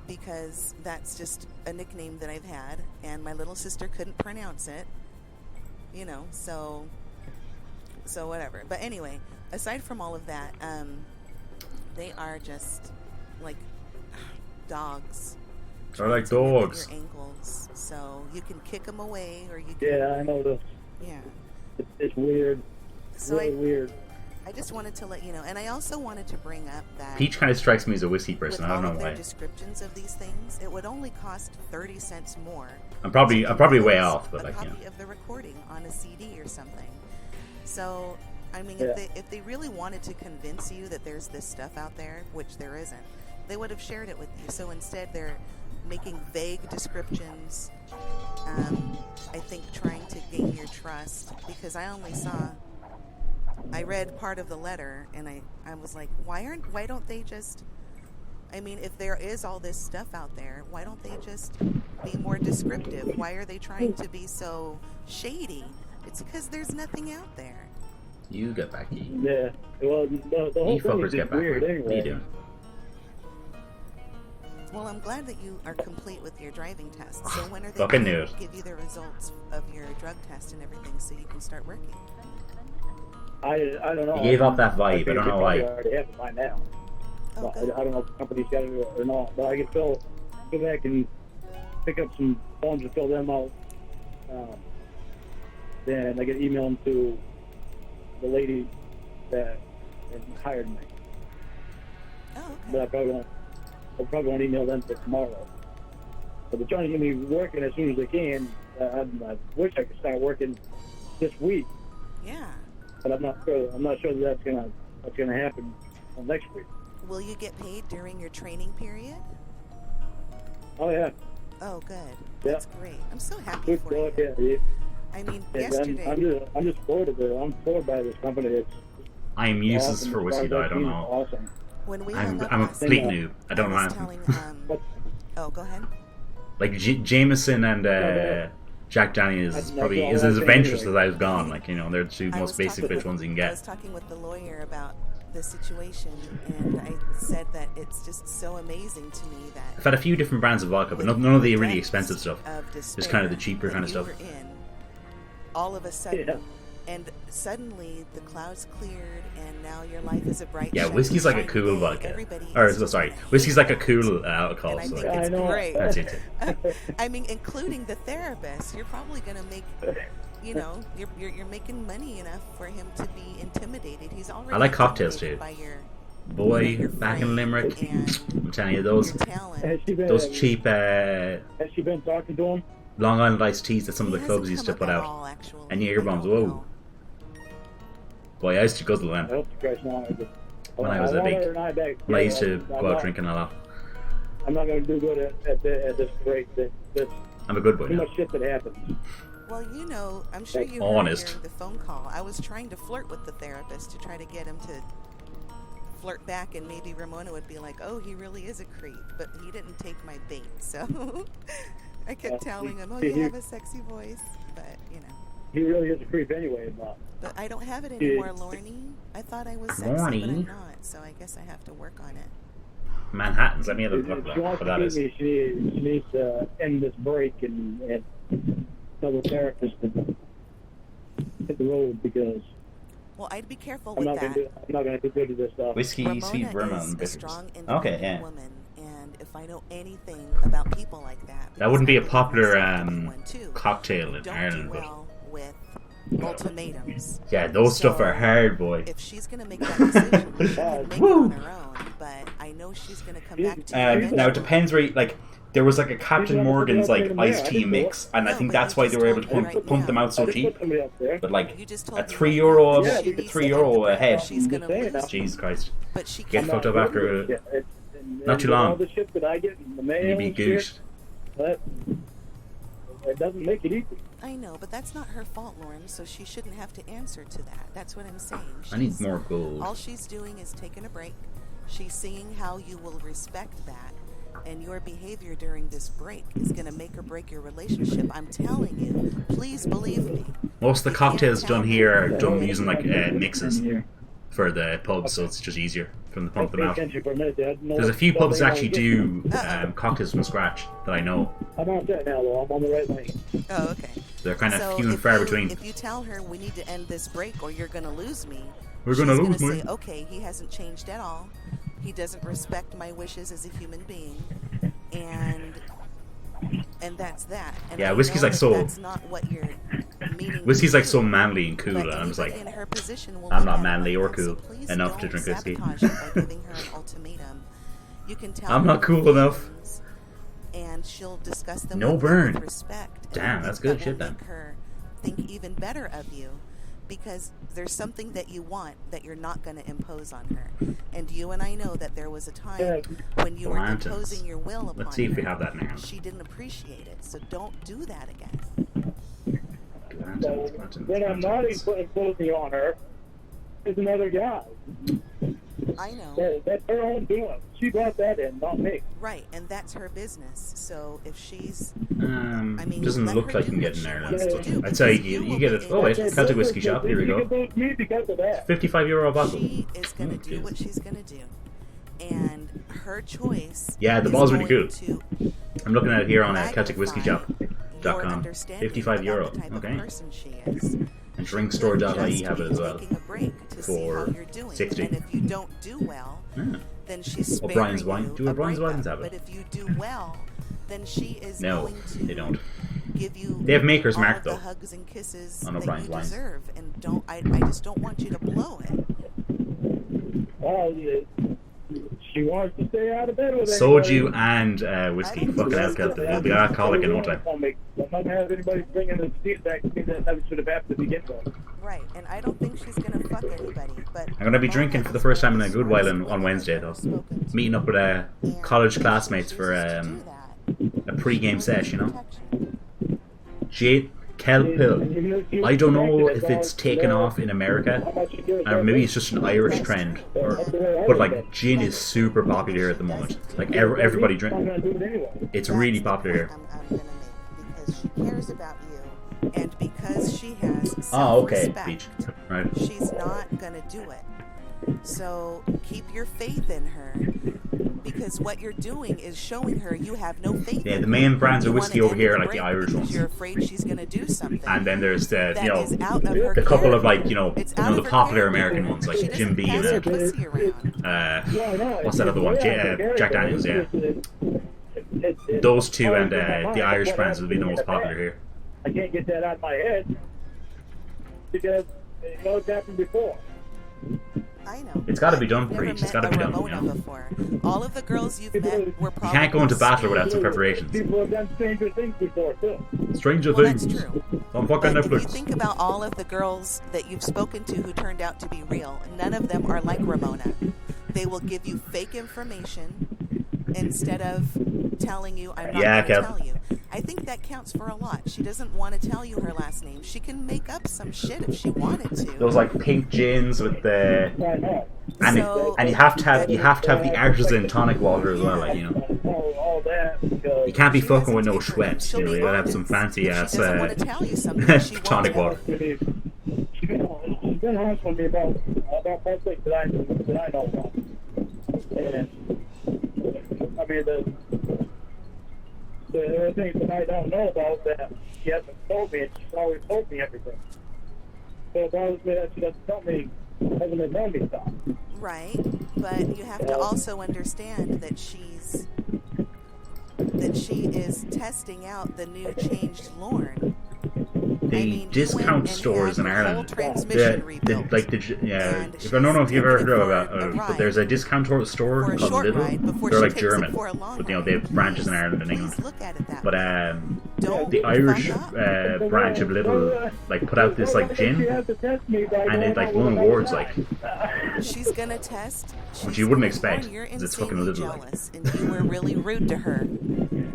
because that's just a nickname that I've had, and my little sister couldn't pronounce it, so whatever. But anyway, aside from all of that, they are just like dogs. They're like trying to nip at dogs. your ankles, so you can kick them away, or you can. Yeah, I know this. Yeah. It's weird. So really weird. I just wanted to let you know, and I also wanted to bring up that Peach kind of strikes me as a whiskey person. with I don't all know of their why. descriptions of these things, it would only cost 30 cents more. I'm probably way Release off, but a like, you know. copy of the recording on a CD or something. So, I mean, Yeah. if they really wanted to convince you that there's this stuff out there, which there isn't, they would have shared it with you. So instead, they're making vague descriptions. I think trying to gain your trust, because I read part of the letter, and I was like, why don't they just, I mean, if there is all this stuff out there, why don't they just be more descriptive? Why are they trying to be so shady? It's because there's nothing out there. You get back, E. Yeah. Well, the whole You thing fuckers is get just back. weird What anyway. are you doing? Well, I'm glad that you are complete with your driving test. So when are they Fucking going knew to it. give you the results of your drug test and everything so you can start working? I don't know. He gave off that vibe. I think don't they know probably why. already have it by now. Oh, But good. I don't know if the company's got it or not. But I can go back and pick up some forms and fill them out. then I get email to the lady that hired me. Oh, okay. But I probably won't email them till tomorrow. But they're trying to get me working as soon as they can. I wish I could start working this week, Yeah. but I'm not sure. I'm not sure that's gonna happen next week. Will you get paid during your training period? Oh yeah. Oh, good. Yeah. That's great. I'm so happy Good for God, you. yeah. I mean, And yesterday. I'm just floored of it. I'm floored by this company. It's I am useless awesome. for whiskey though, I don't know. Awesome. When we I'm hung up a last complete night, noob. I don't know I was anything. telling, oh, go ahead. Like Jameson and Jack Daniels is probably is as adventurous as I've gone. Like, you know, they're the two I most was basic talking bitch ones you can I was get. talking with the lawyer about the situation, and I said that it's just so amazing to me that I've had a few different brands of vodka, but none of the really expensive stuff. Just kind of the cheaper kind of stuff. All of a sudden, Yeah. and suddenly the clouds cleared, and now your life is a bright. Yeah, shiny, whiskey's like a shiny cool day. vodka. Everybody Or is just sorry, gonna whiskey's hate like a cool alcohol. And I So think like, it's I know. great. that's it. I mean, including the therapist, you're probably going to make, you know, you're making money enough for him to be intimidated. He's already. I like cocktails, intimidated too. By your, Boy, your back in frame Limerick, and I'm telling you, those your talent. Has she been? those cheap Has she been talking to him? Long Island iced teas that some of He the clubs hasn't used to come put up at out. all, actually. And Jaeger I bombs, don't whoa. know. Boy, I used to guzzle I them hope the Christ not. when I was a want her big. and I back When I used together. to go out drinking a lot. I'm not going to do good at this break. There's I'm a good boy too now. much shit that happens. Well, you know, I'm sure Like, you honest. heard during the phone call. I was trying to flirt with the therapist to try to get him to flirt back, and maybe Ramona would be like, "Oh, he really is a creep," but he didn't take my bait. So I kept telling him, "Oh, you have a sexy voice," but you know. He really is a creep anyway, But I don't have it anymore, Lorne. I thought I was sexy, but Lorne? I'm not. So I guess I have to work on it. Manhattans, let me have a If look she at wants what to that keep is. me, she needs to end this break and tell the therapist to hit the road because Well, I'd be careful I'm with not that. going to do good to this stuff. Whiskey, sweet Ramona Vermont, is and a bitters. strong, Okay, independent yeah. woman, and if I know anything about people like that, That wouldn't be a because I believe popular myself to be one too, cocktail in don't Ireland, do but well with ultimatums. yeah, those stuff are So, hard, boy. If she's going to make that decision, she can make it Woo! on her own, but I know she's going to come back to you Now it eventually. depends where, like, there was like a Captain Morgan's like iced tea mix, and I No, think but that's you why just they were able to told me pump, right pump them now. out so I just cheap. put somebody up there. But like You just told at me €3 right now a she needs to €3 a end the head. break. She's going I'm just saying to now. lose, Jesus Christ, but she get can't. fucked up after not too All long. the shit that I get in the mail You be and shit, goosed. that it doesn't make it easy. I know, but that's not her fault, Lauren, so she shouldn't have to answer to that. That's what I'm saying. I need She's- more gold. All she's doing is taking a break. She's seeing how you will respect that, and your behavior during this break is going to make or break your relationship. I'm telling you. Please believe me. Most of the You can't cocktails tell done me. here are done using like mixes for the pubs, so it's just easier from the pump them out. There's a few pubs that actually do cocktails from scratch that I know. I'm on that now, though. I'm on the right lane. Oh, okay. They're kind of So few and if far you- between. If you tell her we need to end this break or you're going to lose me, We're gonna she's lose gonna me. say, okay, he hasn't changed at all. He doesn't respect my wishes as a human being, and that's that. And Yeah, I whiskey's know like that so- That's not what you're meaning. Whiskey's to like so do, manly and cool, but and I'm just like, anybody in her position will I'm look not at it manly like or that, cool so please enough to don't drink whiskey. sabotage it by giving her an ultimatum. You can tell I'm her not cool your enough. feelings, and she'll discuss them No with you burn. with respect. And Damn, I that's think good that shit will then. make her think even better of you, because there's something that you want that you're not going to impose on her. And you and I know that there was a time when you were Blanton's. imposing your will upon Let's see if we her. have that now. She didn't appreciate it, so don't do that again. When I'm not even putting clothing on her, is another guy. I know. That's her own doing. She brought that in, not me. Right, and that's her business. So if she's, Doesn't let look her like you do can what get in she Ireland. wants to do, I'd say because you will get be it. able Oh wait, to Celtic whiskey shop. Here we You go. can vote me because of that. €55 a bottle. She is going to Oh, do Jesus. what she's going to do, and her choice. Yeah, the is ball's really going cool. to I'm looking at it here on magnify CelticWhiskeyShop.com. your understanding €55. about the type of Okay. person she is. And She could drinkstore.ie just have be it as well. taking a break to see For how you're doing. 60. And if you don't do well, Yeah. then she's sparing O'Brien's wine. you Do a O'Brien's breakup. wines have it? But if you do well, then she is No, going to they don't. give you They have Maker's all Mark, of the though. hugs and kisses On that O'Brien's you lines. deserve, and I just don't want you to blow it. Oh, yeah. She wants to stay out of bed with Soju anybody. and whiskey. Fucking hell, he'll be alcoholic in no time. I'm not gonna have anybody bringing the seat back to me that never should have happened to begin with. Right, and I don't think she's gonna fuck anybody. But I'm gonna be drinking for the first time in a good while on Wednesday, though. Meeting up with college classmates for a pre-game sesh, you know. Jade Kelpill. I don't know if it's taken off in America, or maybe it's just an Irish trend. But like, gin is super popular here at the moment. Like everybody I'm drink. gonna do it anyway. It's really popular here. I'm gonna make because she cares about you, and because she has Oh, okay, self-respect. Peach. Right. She's not gonna do it. So keep your faith in her, because what you're doing is showing her you have no faith. Yeah, in the her. main brands You of whiskey wanna over here end are like the break Irish because ones. You're afraid she's gonna do something. And then there's the that is out of her the couple of character. like It's out the of her popular character. American ones like She Jim doesn't Beam pass her and pussy around. what's that other one? Jack Daniels. Yeah, those two and the Irish brands will be the most popular here. I can't get that out of my head because it's happened before. I know. It's gotta be But done, you've never Preach. It's met gotta a be done, Ramona you know. before. All of the girls you've met were probably. You can't go into battle without some preparations. People have done stranger things before too. Stranger Well, that's Things true. on fucking But if you Netflix. think about all of the girls that you've spoken to who turned out to be real, none of them are like Ramona. They will give you fake information instead of telling you, I'm not Yeah, going to Kev. tell you. I think that counts for a lot. She doesn't want to tell you her last name. She can make up some shit if she wanted to. Those like pink gins with the I know. and So- and you have to have the artisan tonic water as well, like you know. All that because You can't be She fucking has with no integrity. Schweppes. She'll You know, be you gotta have some honest. fancy If ass she doesn't want to tell you something, she tonic won't. water. she's been honest with me about most things that I know about. And I mean the things that I don't know about that she hasn't told me, and she's always told me everything. So it bothers me that she doesn't tell me, hasn't told me stuff. Right, but you have to also understand that she is testing out the new changed Lorne. The discount stores in Ireland, Transmission rebuilt. And if I don't know if you've ever heard for about, a but ride. there's a discount store For a called short Lidl. ride before They're she like takes it German, for a long but you know ride. they have branches in Ireland and Please England. look at it that But way. Don't the Irish fuck up. branch of Lidl like put out this like gin, and it like won awards like. She's gonna test. Which you wouldn't She's gonna- expect, You're 'cause it's fucking insanely Lidl, like. jealous, and you were really rude to her,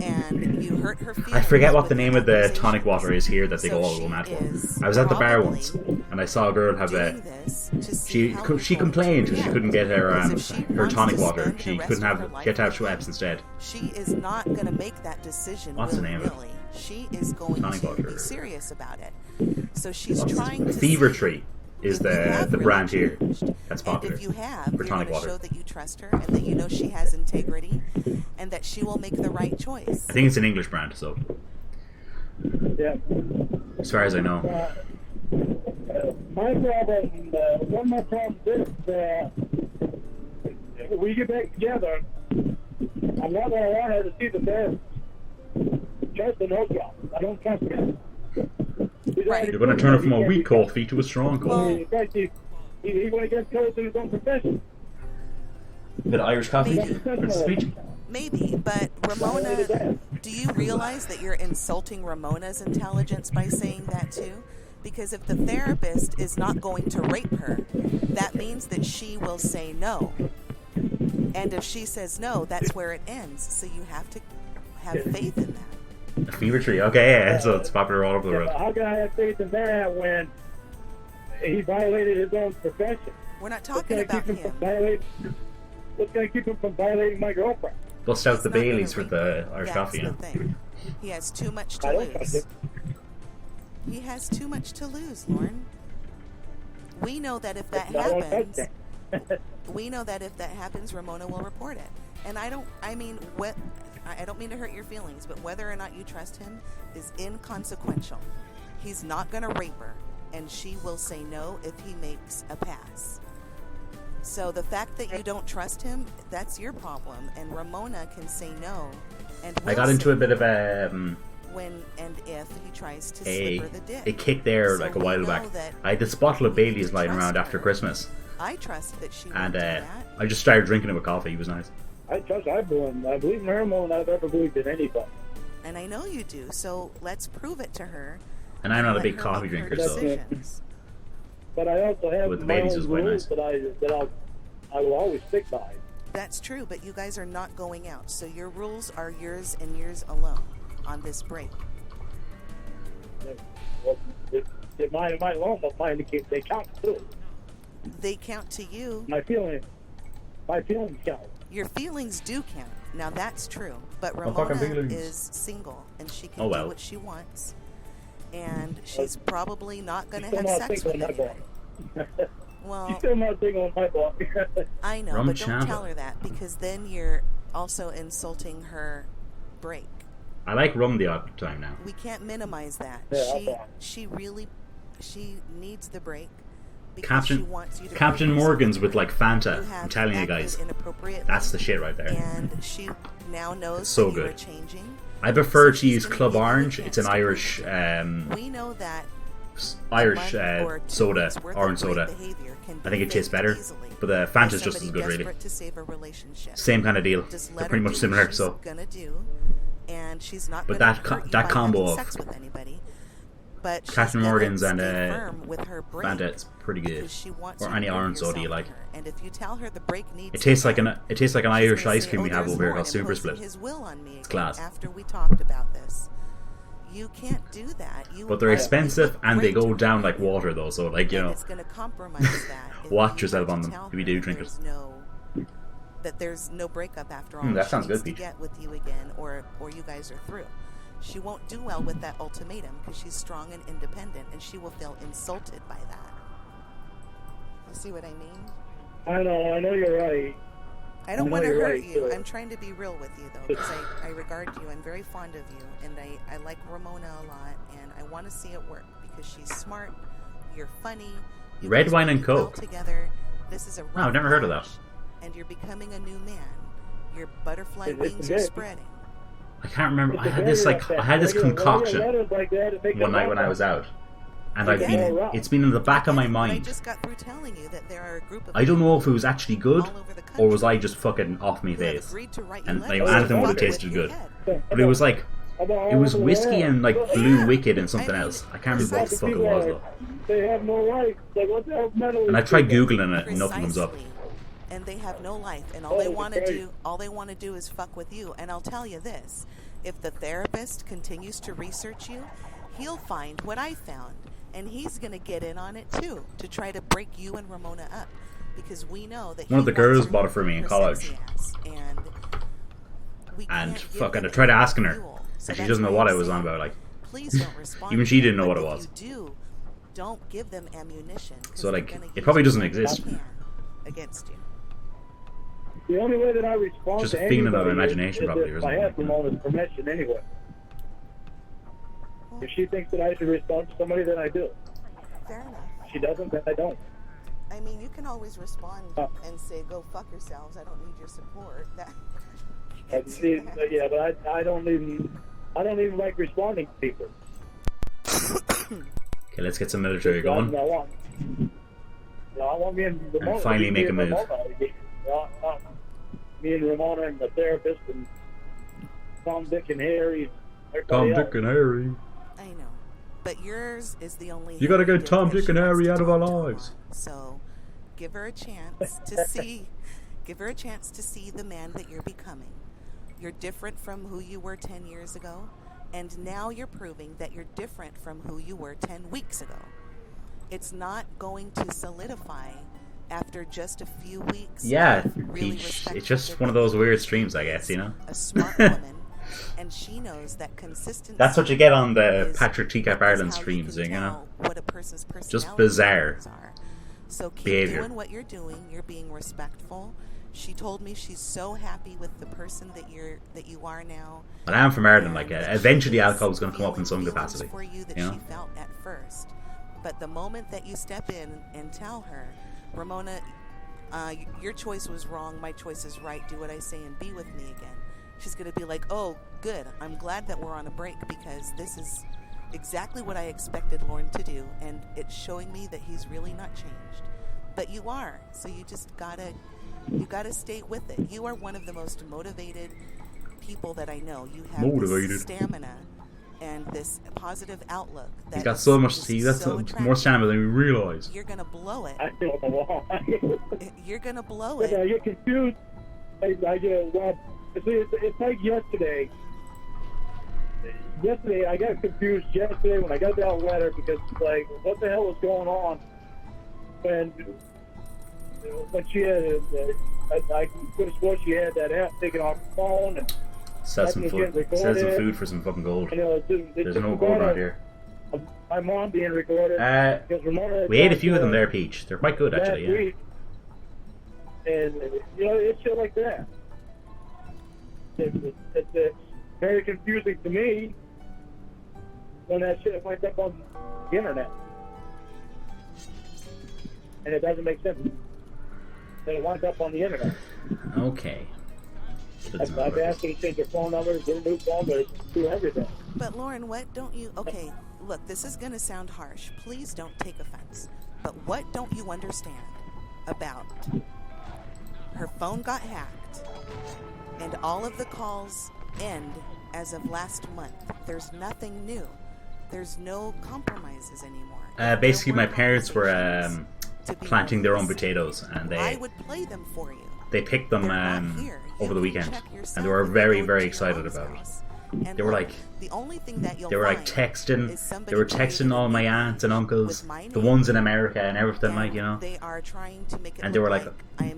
and you hurt her feelings. I forget what the with name of the conversations. tonic water is here that they So go all she go mad for. is I was at the bar probably once and I saw a girl have a. doing this to see how She people complained because she react. couldn't get her Because if she her wants tonic to water. spend the She rest couldn't of her have life get to have with Schweppes him, instead. She is not going to make that decision What's the name of it? willy-nilly. She is going Tonic to water. be serious about it. So she's trying to Fever see Tree is if you have the really brand here changed. that's And popular. if you have, for you're tonic going to water. show that you trust her and that you know she has integrity and that she will make the right choice. I think it's an English brand, so Yeah. as far as I know. My problem, one of my problems is that we get back together, I'm not going to want her to see the therapist. Trust the no job. I don't trust him. Right. You're going to turn it from a weak coffee to a strong coffee. In fact, he's going to get close to his own profession. A bit of Irish coffee. Maybe. Bit of speech. Maybe, but Ramona, do you realize that you're insulting Ramona's intelligence by saying that too? Because if the therapist is not going to rape her, that means that she will say no. And if she says no, that's where it ends. So you have to have faith in that. A Fever Tree. Okay, yeah, so it's popular all over the world. How can I have faith in that when he violated his own profession? We're not What's talking going to about keep him him. from violating? What's going to keep him from violating my girlfriend? Bust out He's the not gonna Baileys for rape the her. Irish That's coffee, you the know. thing. He has too much I to don't trust lose. him. He has too much to lose, Lauren. We know that if that I don't trust happens, him. we know that if that happens, Ramona will report it. And I don't mean to hurt your feelings, but whether or not you trust him is inconsequential. He's not going to rape her, and she will say no if he makes a pass. So the fact that you don't trust him, that's your problem, and Ramona can say no. And I got into a bit of when and if he tries to a slip her the dick. kick there So like a we while know back. that I had this bottle of we need Bailey's to lying trust around after her. Christmas, I trust that she and won't do that. I just started drinking it with coffee. It was nice. I believe in her more than I've ever believed in anybody. And I know you do, so let's prove it to her. And I'm not a let big her coffee make her drinker, so decisions. But I also have With the my Baileys own was quite rules nice. that I will always stick by. That's true, but you guys are not going out, so your rules are yours and yours alone on this break. Well, mine alone, but mine they count too. They count to you. My feelings count. Your feelings do count. Now that's true, but Oh, fucking Ramona feelings. is single and she can Oh, well. do what she wants, and she's probably not going to Still have not sex single with on my anybody. block. Well, Still not single on my block. I know, Rum but don't Chamba. tell her that because then you're also insulting her break. I like rum the odd time now. We can't minimize that. Yeah, She needs the break because Captain she wants you to Captain focus Morgan's on with her. like You Fanta. have I'm telling you acted guys, inappropriately, that's the shit right there. and she now knows So that you are good. changing. I prefer So to she's use gonna Club give you a Orange. chance It's an to prove Irish it. We know that Irish a month or 2 soda, weeks worth orange of great soda. behavior can I think be it tastes faked better, easily but the by Fanta's just as somebody good, really. desperate to save a relationship. Same kind of deal. Just They're let pretty her much do what similar. she's So gonna do, and she's not But gonna that hurt you that by combo having of sex with anybody. But she's Captain gonna Morgan's and stay firm with her break Fanta, it's pretty good. because she wants Or you any to prove orange soda yourself you to like. her. And if you tell her the break needs It tastes to like end, an she's Irish gonna ice say, cream we have there's over here Lorne called Super imposing Split. his will on me again class. after we talked about this. You can't do that. You But they're are- expensive you look and they great go to down her, like water though. So like and it's going to compromise that. if watch you yourself were on to them tell if you her do that drink it. there's no breakup after all. That She sounds needs good, to Peach. get with you again, or you guys are through. She won't do well with that ultimatum because she's strong and independent, and she will feel insulted by that. You see what I mean? I know you're right. I don't No, want to you're hurt right, you. too. I'm trying to be real with you, though, because I regard you. I'm very fond of you, and I like Ramona a lot, and I want to see it work because she's smart, you're funny, you Red guys wine work and well Coke. together. This is a Wow, I've never heard of that. patch, and you're becoming a new man. Your butterfly It's wings a are bit- spreading. I can't remember. I It's a had this very like like I had this that. Regular concoction letters like that, it makes one it night when I wrong. was out, and I I've get been it. it's been in the back of my But I mind. just got through telling you that there are a group of I don't know if it people was actually good all over the or was I country just fucking off my who have face. agreed to write you And letters like, to anything would have fuck with tasted your good. head. But it was like it was whiskey and like Blue Yeah. Wicked and something I mean, else. I can't remember what the fuck it People was are- though. They have no rights. Like, what the hell's mental? And I tried googling it and nothing comes up. Precisely. And they have no life, and all they Oh, want to okay. do, is fuck with you. And I'll tell you this: if the therapist continues to research you, he'll find what I found, and he's going to get in on it too to try to break you and Ramona up, because we know that One of he the girls wants bought it for me in her college. sexy ass, and we And can't give fucking, them I tried any asking her, fuel. So and she that's doesn't know why what I'm I was on saying, about. Like, please don't respond. even to she them, didn't know but what it if was. You do. Don't give them ammunition. 'cause So, they're like, gonna it use probably doesn't whatever they exist. can against you. The only way that I respond Just to a feeling of anybody imagination, is probably, if isn't I it? have Ramona's permission anyway. If she thinks that I should respond to somebody, then I do. Fair enough. If she doesn't, then I don't. I mean, you can always respond Oh. and say, "Go fuck yourselves. I don't need your support." That. See, yeah, but I don't even like responding to people. okay, let's get some military That's what going. I want. I want me and Ramona. finally me make a and move. Ramona, not me and Ramona and the therapist and Tom, Dick, and Harry. Tom, everybody Dick, and Harry. I know, but yours is the only. You gotta Harry get Tom, that Dick, she and wants Harry to out of talk our to lives. on. So, give her a chance to see. Give her a chance to see the man that you're becoming. You're different from who you were 10 years ago, and now you're proving that you're different from who you were 10 weeks ago. It's not going to solidify after just a few weeks. Yeah, of really Peach. respectful It's just one of those weird streams, I guess, you know? A smart woman, and she knows that consistency. That's what you get on the is- Patrick Teacup is Ireland how streams, can you know? tell what a person's Just personality bizarre patterns are. So keep behavior. doing what you're doing. You're being respectful. She told me she's so happy with the person that you are now. But I am from Ireland, like, and that eventually she is alcohol's going to come up in some feeling capacity. feelings for you that You know? she felt at first. But the moment that you step in and tell her, Ramona, your choice was wrong, my choice is right, do what I say and be with me again. She's going to be like, oh, good, I'm glad that we're on a break because this is exactly what I expected Lorne to do, and it's showing me that he's really not changed. But you are, so you just gotta stay with it. You are one of the most motivated people that I know. You have this stamina and this positive outlook. He's got so much. That's more stamina than we realize. You're gonna blow it. I feel the wall. You're gonna blow it. I get confused. I get well. It's like yesterday. Yesterday, I got confused yesterday when I got that letter because, like, what the hell was going on when she had, I could have sworn she had that app taken off her phone and sell some food for some fucking gold. There's no gold around here. My mom being recorded. We ate a few of them there, Peach. They're quite good, actually, yeah. And, you know, it's shit like that. It's very confusing to me when that shit went up on the internet. And it doesn't make sense that it winds up on the internet. Okay. I've asked her to change her phone number, get a new phone, but it's do everything. But Lauren, what don't you... Okay, look, this is going to sound harsh. Please don't take offense. But what don't you understand about her phone got hacked and all of the calls end as of last month? There's nothing new. There's no compromises anymore. Basically, my parents were planting their own potatoes, and I would play them for you. They picked them over the weekend, and they were very, very excited about it. They were like, texting. They were texting all my aunts and uncles, the ones in America and everything, like, you know. They are trying to make it and they were like, I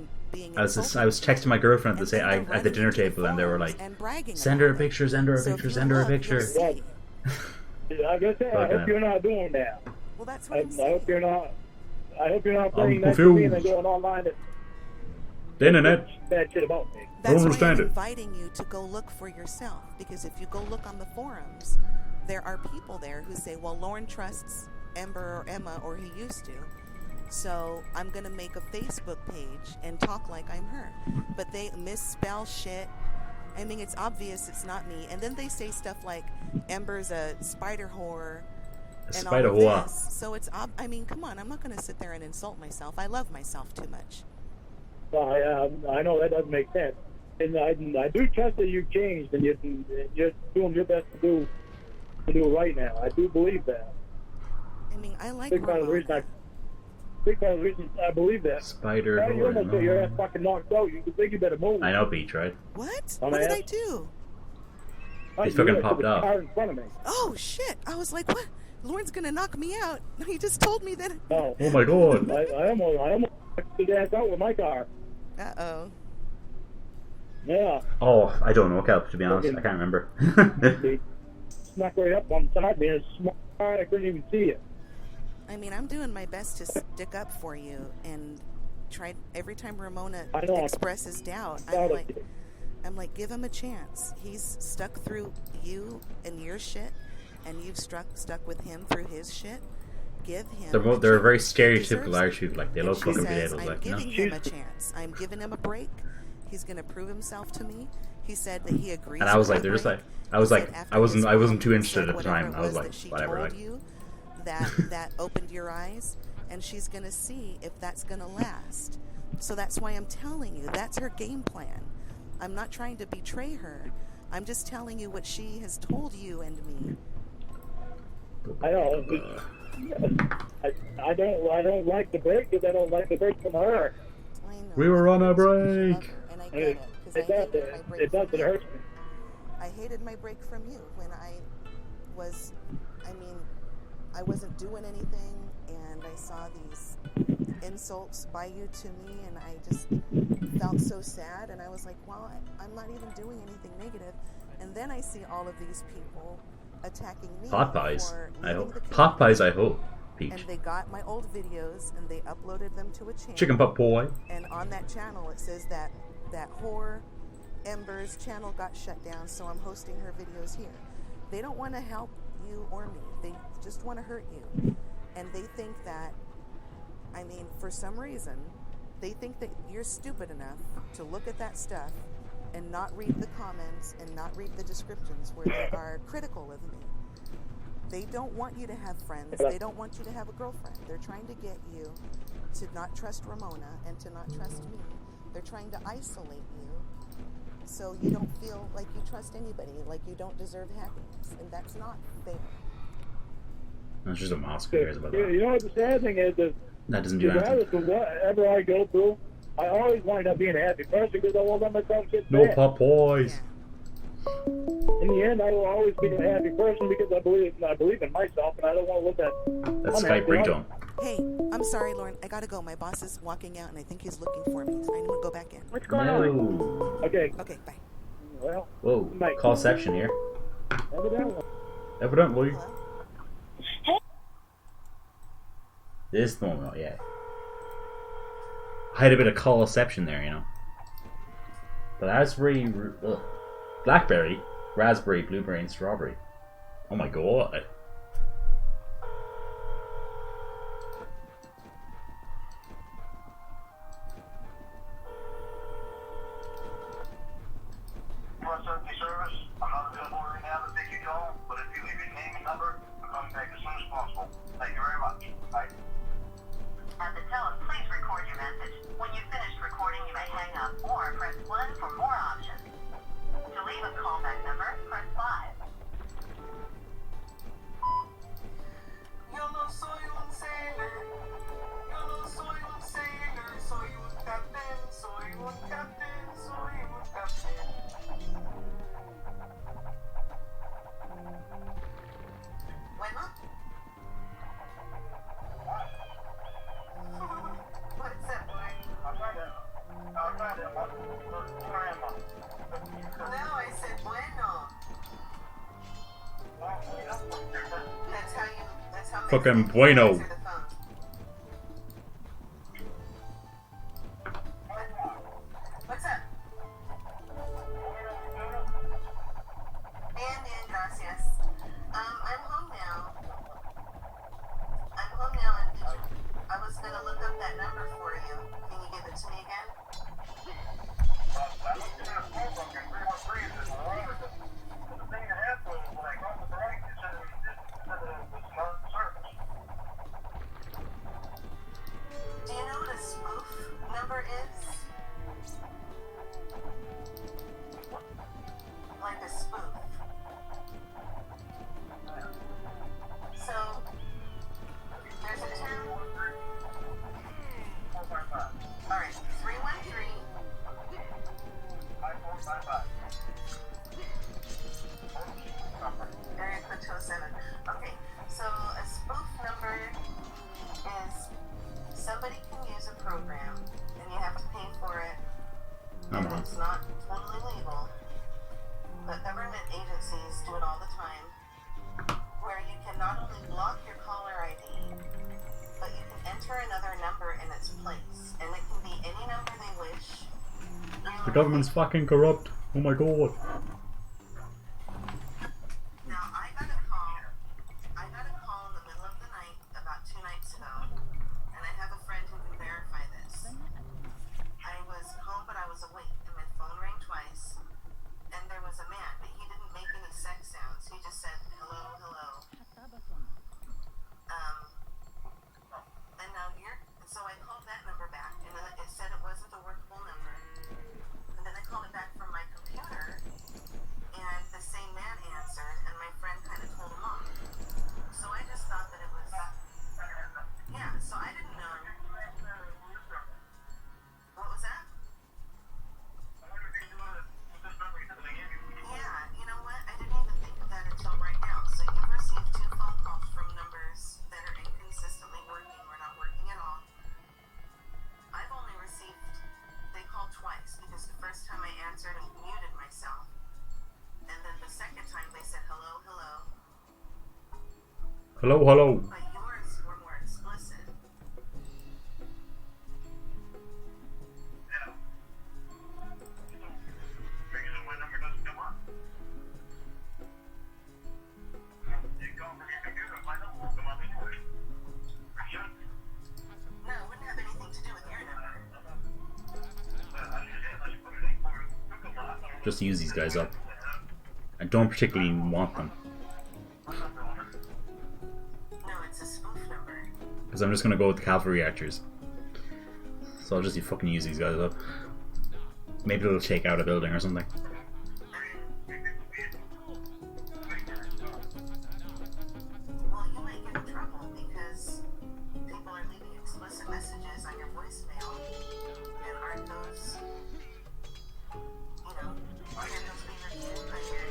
was texting my girlfriend at the dinner table, and they were like, send her a picture, send her a picture, send her a picture. I guess I hope you're not doing that. Well, that's what I'm I hope you're not. I hope you're not playing I'm that to me and then going online. The internet. Bad shit about me. That's why I'm inviting you to go look for yourself, because if you go look on the forums, there are people there who say, well, Lorne trusts Ember or Emma, or he used to, so I'm going to make a Facebook page and talk like I'm her. But they misspell shit. I mean, it's obvious it's not me. And then they say stuff like, Ember's a spider whore. And all of this. So it's, I mean, come on, I'm not going to sit there and insult myself. I love myself too much. Well, I know that doesn't make sense. And I do trust that you've changed and you're doing your best to do right now. I do believe that. I mean, I like big part of the reason I believe that. Spider whore. You almost got your ass fucking knocked out. You think you better move. I know, Beach, right? What? What did I do? He's fucking popped up. In front of me. Oh, shit. I was like, what? Lauren's gonna knock me out. He just told me that. Oh my god. I almost knocked his ass out with my car. Uh-oh. Yeah. Oh, I don't know, Kelp, to be honest. I can't remember. Snuck right up on side me. It's smart. I couldn't even see it. I mean, I'm doing my best to stick up for you and try every time Ramona expresses doubt. I'm like, give him a chance. He's stuck through you and your shit, and you've stuck with him through his shit. Give him. They're very stereotypical Irish people. Like, they love fucking potatoes. Like, you know. I'm giving him a chance. I'm giving him a break. He's gonna prove himself to me. He said that he agrees. And I was like, they're just like, I wasn't too interested at the time. I was like, whatever. Like, you that opened your eyes, and she's gonna see if that's gonna last. So that's why I'm telling you, that's her game plan. I'm not trying to betray her. I'm just telling you what she has told you and me. I know. I don't like the break because I don't like the break from her. I know. We were on a break. And I get it. It does. It hurts me. I hated my break from you when I wasn't doing anything, and I saw these insults by you to me, and I just felt so sad, and I was like, well, I'm not even doing anything negative. And then I see all of these people attacking me. Pot pies. I hope. Pot pies, I hope. Peach. And they got my old videos and they uploaded them to a channel. Chicken pot boy. And on that channel it says that whore Ember's channel got shut down, so I'm hosting her videos here. They don't want to help you or me. They just want to hurt you. And they think that, I mean, for some reason, they think that you're stupid enough to look at that stuff and not read the comments and not read the descriptions where they are critical of me. They don't want you to have friends. They don't want you to have a girlfriend. They're trying to get you to not trust Ramona and to not trust me. They're trying to isolate you so you don't feel like you trust anybody, like you don't deserve happiness. And that's not fair. That's just a mask. Who cares about that? You know what the sad thing is? That doesn't do anything. Regardless of whatever I go through, I always wind up being a happy person because I won't let myself get No sad. pop boys. In the end, I will always be a happy person because I believe in myself, and I don't want to look at. That's Skype ringtone. Hey, I'm sorry, Lauren. I gotta go. My boss is walking out, and I think he's looking for me. So I'm gonna go back in. What's going on? Okay. Okay, bye. Well. Whoa. Mike. Callception here. Evidently. Hello? This is the one, yeah. I had a bit of callception there, you know. But raspberry, blackberry, raspberry, blueberry, and strawberry. Oh my god. Service. I'm not available right now to take your call, but if you leave your name and number, I'll call you back as soon as possible. Thank you very much. Bye. At the tone, please record your message. When you've finished recording, you may hang up or press 1 for more options. To leave a callback number, press 5. Yo no soy un sailor. Yo no soy un sailor. Soy un captain. Soy un captain. Soy un captain. Bueno? What's up, boy? No, I said bueno. That's how Fucking bueno. answer the phone. What's up? Bien, gracias. I'm home now. And I was gonna look up that number for you. Can you give it to me again? Do you know what a spoof number is? Like a spoof. So, there's a term. Alright, 313. Area code 207. Okay, so a spoof number is somebody can use a program and you have to pay for it. And it's not totally legal. But government agencies do it all the time. Where you can not only block your caller ID, but you can enter another number in its place. And it can be any number they wish. The government's fucking corrupt. Oh my god. Now, I got a call in the middle of the night about 2 nights ago, and I have a friend who can verify this. I was home, but I was awake, and my phone rang twice, and there was a man, but he didn't make any sex sounds. He just said, hello, hello. And now so I called that number back, and it said it wasn't a workable number. And then I called it back from my computer, and the same man answered, and my friend kind of told him off. So I just thought that it was, yeah, so I didn't know. What was that? Yeah, you know what? I didn't even think of that until right now. So you've received 2 phone calls from numbers that are inconsistently working or not working at all. I've only received, they called twice because the first time I answered and muted myself. And then the second time they said hello, hello. Hello, hello. But yours were more explicit. Yeah. Reason my number doesn't come up. You call from your computer, my number won't come up anyway. No, it wouldn't have anything to do with your number. I should put it in for Google Docs. just to use these guys up. I don't particularly want them. No, it's a spoof number. Because I'm just going to go with the cavalry archers. So I'll just fucking use these guys up. Maybe it'll take out a building or something. Well, you might get in trouble because people are leaving explicit messages on your voicemail. And aren't those, aren't those being reviewed by your...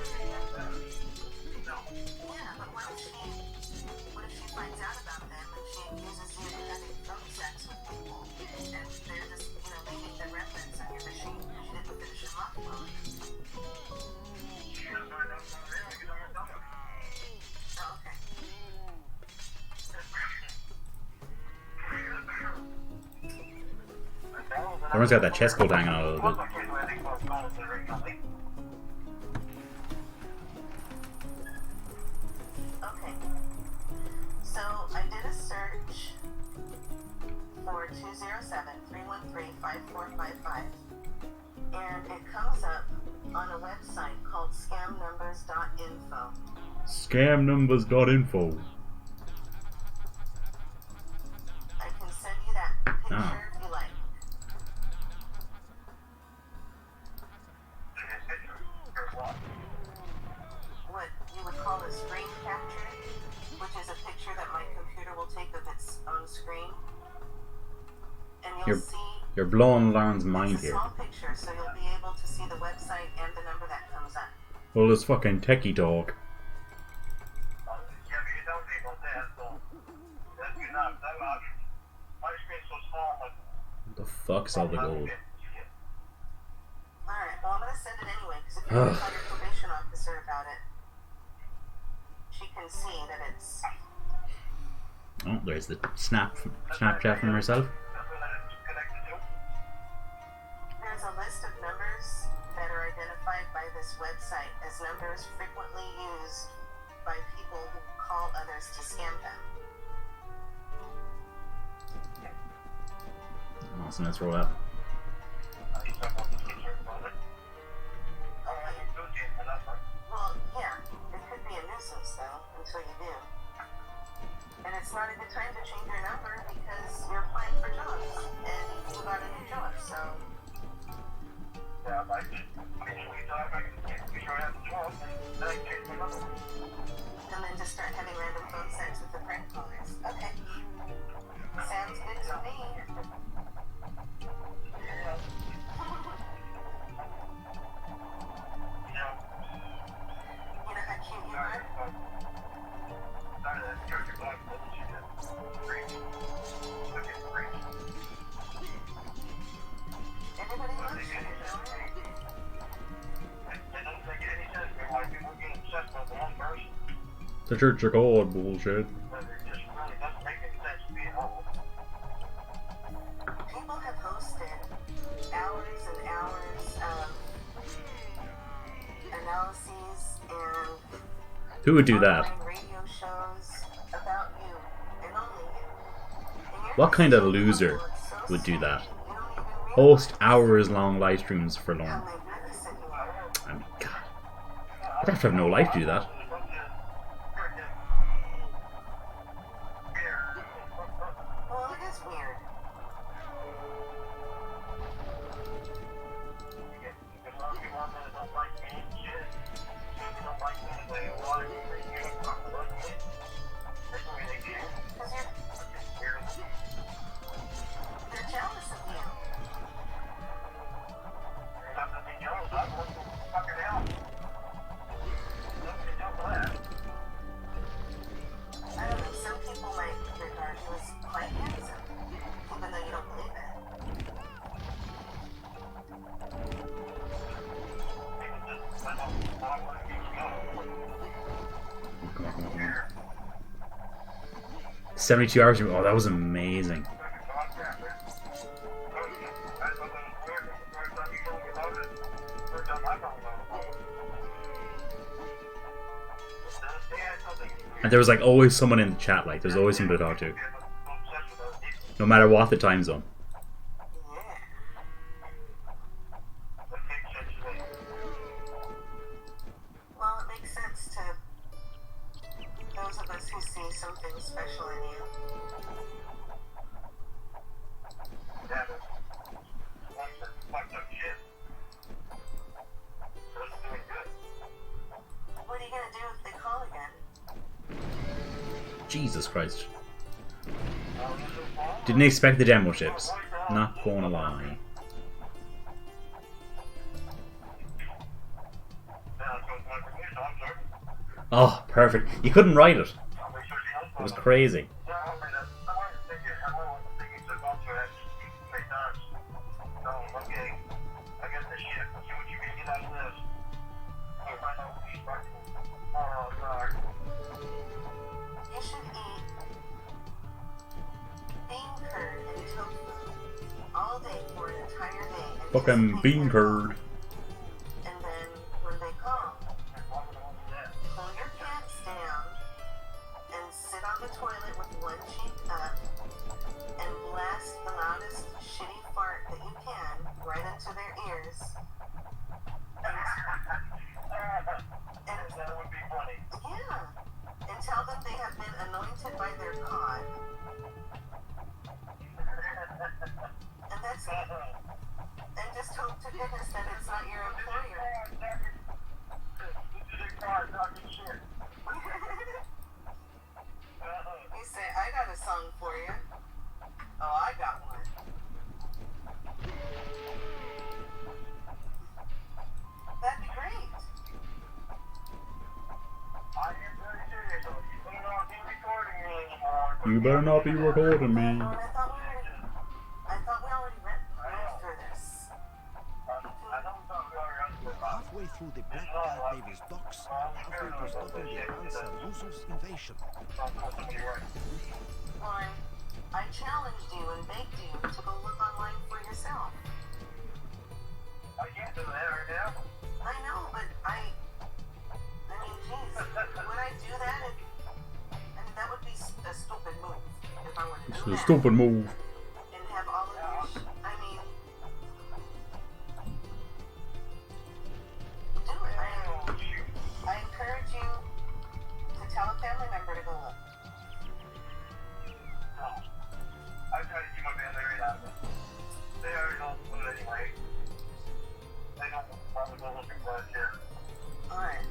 Yeah, but what if she finds out about them and she accuses you of having phone sex with people? And they're just, making the reference on your machine because you didn't finish them off well. Oh, okay. Everyone's got that chest coat hanging out a little bit. Okay. So I did a search for 207-313-5455 and it comes up on a website called scamnumbers.info. Scamnumbers.info. I can send you that picture if you like. What you would call a screen capture, which is a picture that my computer will take of its own screen. And you'll see You're blowing Lauren's mind it's a here. small picture, so you'll be able to see the website and the number that comes up. Well, it's fucking techie talk. What the fuck's all the gold? Alright, well I'm gonna send it anyway, because if you tell your probation officer about it, she can see that it's... Oh, there's the Snapchat from herself. There's a list of numbers that are identified by this website as numbers frequently used by people who call others to scam them. Awesome, let's roll that. Well, yeah, it could be a nuisance though, until you do. And it's not a good time to change your number because you're applying for jobs and you got a new job, so... And then just start having random phone sex with the prank callers. Okay. Sounds good to me. You know how cute you are? Everybody loves you, The Church of God bullshit. People have hosted hours and hours of analyses and Who would do that? online radio shows about you and only you. And you're What kind of so loser humble, it's so would do that? sweet, you don't even realize Host hours-long live streams for how Lorne. magnificent you are. I mean, God. I'd have to have no life to do that. Well, it is weird. Because they're jealous of you. I don't know, some people might regard you as quite handsome, even though you don't believe it. 72 hours. Oh, that was amazing. And there was like always someone in the chat, like there's always somebody to talk to. No matter what the time zone. Yeah. Jesus Christ. Didn't expect the demo ships. Not gonna lie. Oh, perfect. You couldn't write it. It was crazy. You should eat bean curd and tofu all day for an entire day. And Fucking just bean take curd. them. And then when they come, pull your pants down and sit on the toilet with one cheek up and blast the loudest shitty fart that you can right into their ears. And that would be funny. Yeah. And tell them they have been anointed by their god. And that's it. And just hope to goodness that it's not your employer. You say, I got a song for you. Oh, I got one. That'd be great. You better not be recording me. I thought we already went through this. Halfway through the Black Guy Baby's box, Alfred was stopping the Panzer Rusus invasion. Lauren, I challenged you and begged you to go look online for yourself. I can't do that right now. I know, but I mean, geez, would I do that? That would be a stupid move if I were to do that. It's a stupid move. And have all of your I mean, do it. I encourage you to tell a family member to go look. No. I tried to keep my family right out of it. They already know what it anyway. They don't probably go looking for it here. Alright.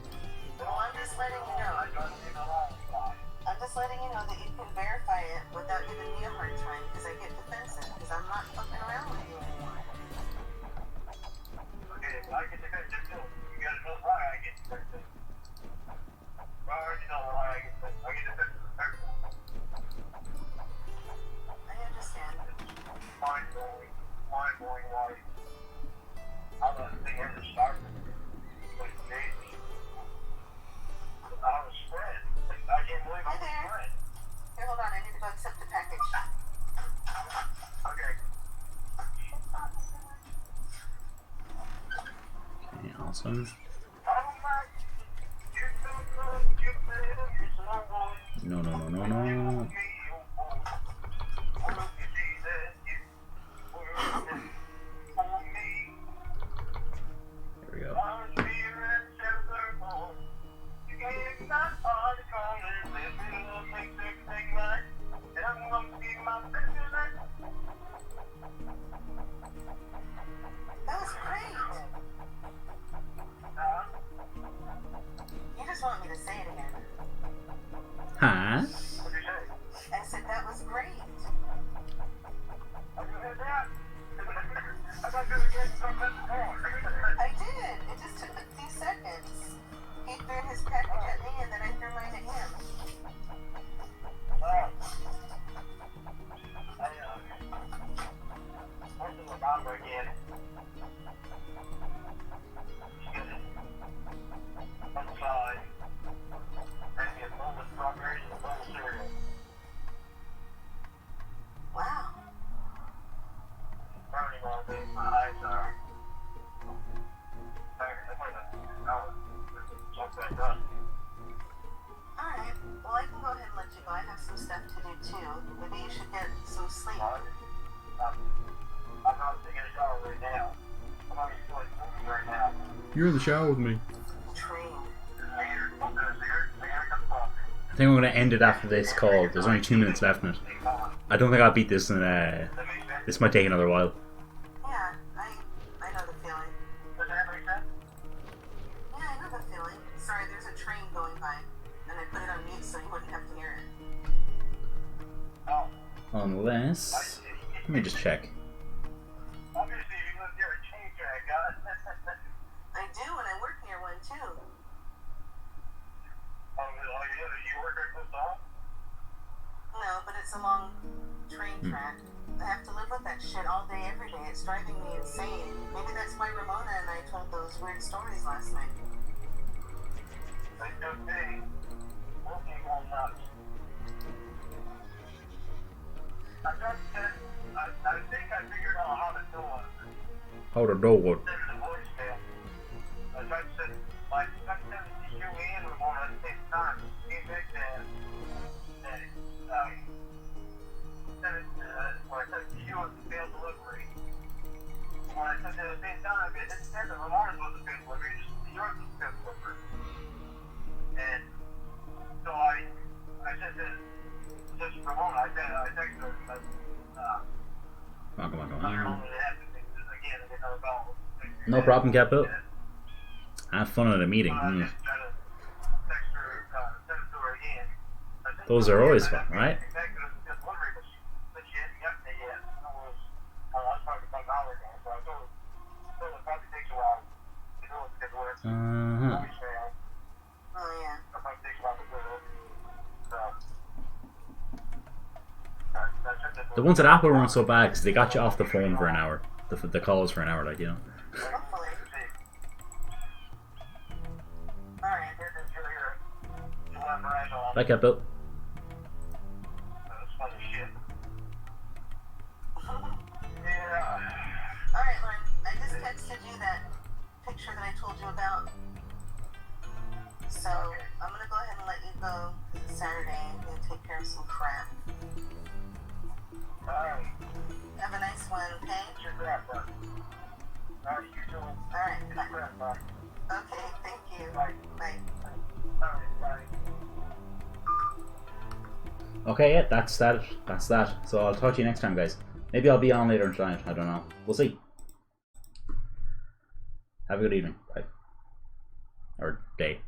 Well, I'm just letting you know. I try to leave it alone. I'm just letting you know that you can verify it without giving me a hard time because I get defensive because I'm not fucking around with you anymore. Okay, I get defensive too. You gotta know why I get defensive. I already know why I get defensive. I get defensive with everyone. I understand. Mind-blowing why how that thing ever started. But it made me. I was spread. I can't believe I Hi was there. spread. Here, hold on. I need to go accept the package. Okay. Okay, awesome. No, no, no, no, no. Here we go. That was great. You just want me to say it again. Huh? I said that was great. I did. It just took a few seconds. He threw his package at me and then I threw mine at him. Wow. My eyes are. Alright. Well, I can go ahead and let you go. I have some stuff to do too. Maybe you should get some sleep. I'm not taking a shower right now. I'm not even doing something right now. You're in the shower with me. Train. I think I'm going to end it after this call. There's only 2 minutes left in it. I don't think I'll beat this in this might take another while. Yeah, I know the feeling. Does that make sense? Yeah, I know the feeling. Sorry, there's a train going by, and I put it on mute so you wouldn't have to hear it. Unless... Let me just check. Obviously, you live near a train track, huh? I do, and I work near one too. Oh, yeah, you work right close to home? No, but it's a long train track. I have to live with that shit all day, every day. It's driving me insane. Maybe that's why Ramona and I told those weird stories last night. Like, good thing. Working all nuts. I think I figured out how to do it. How to do what? Send the voicemail. I tried to send, like, I sent it to you and Ramona at the same time. Came back there. And, sent it, when I sent it to you, it was a failed delivery. When I sent it at the same time, it didn't send it. Ramona's was a failed delivery. Yours was a failed delivery. And so I sent it just Ramona. I texted her. Come on. Again, No problem, Capo. Have fun at a meeting. Those are always fun, right? Uh-huh. Oh, yeah. The ones at Apple weren't so bad because they got you off the phone for an hour. The calls for an hour, like, you know. Hopefully. Alright. Like Capo. Alright, Lauren. I just texted you that picture that I told you about. So, I'm gonna go ahead and let you go. It's Saturday. I'm gonna take care of some crap. Alright. Have a nice one, okay? Alright, you too. Alright, bye. Okay, thank you. Bye. Bye. Alright, bye. Okay, yeah, that's that. That's that. So I'll talk to you next time, guys. Maybe I'll be on later tonight. I don't know. We'll see. Have a good evening. Bye. Or day.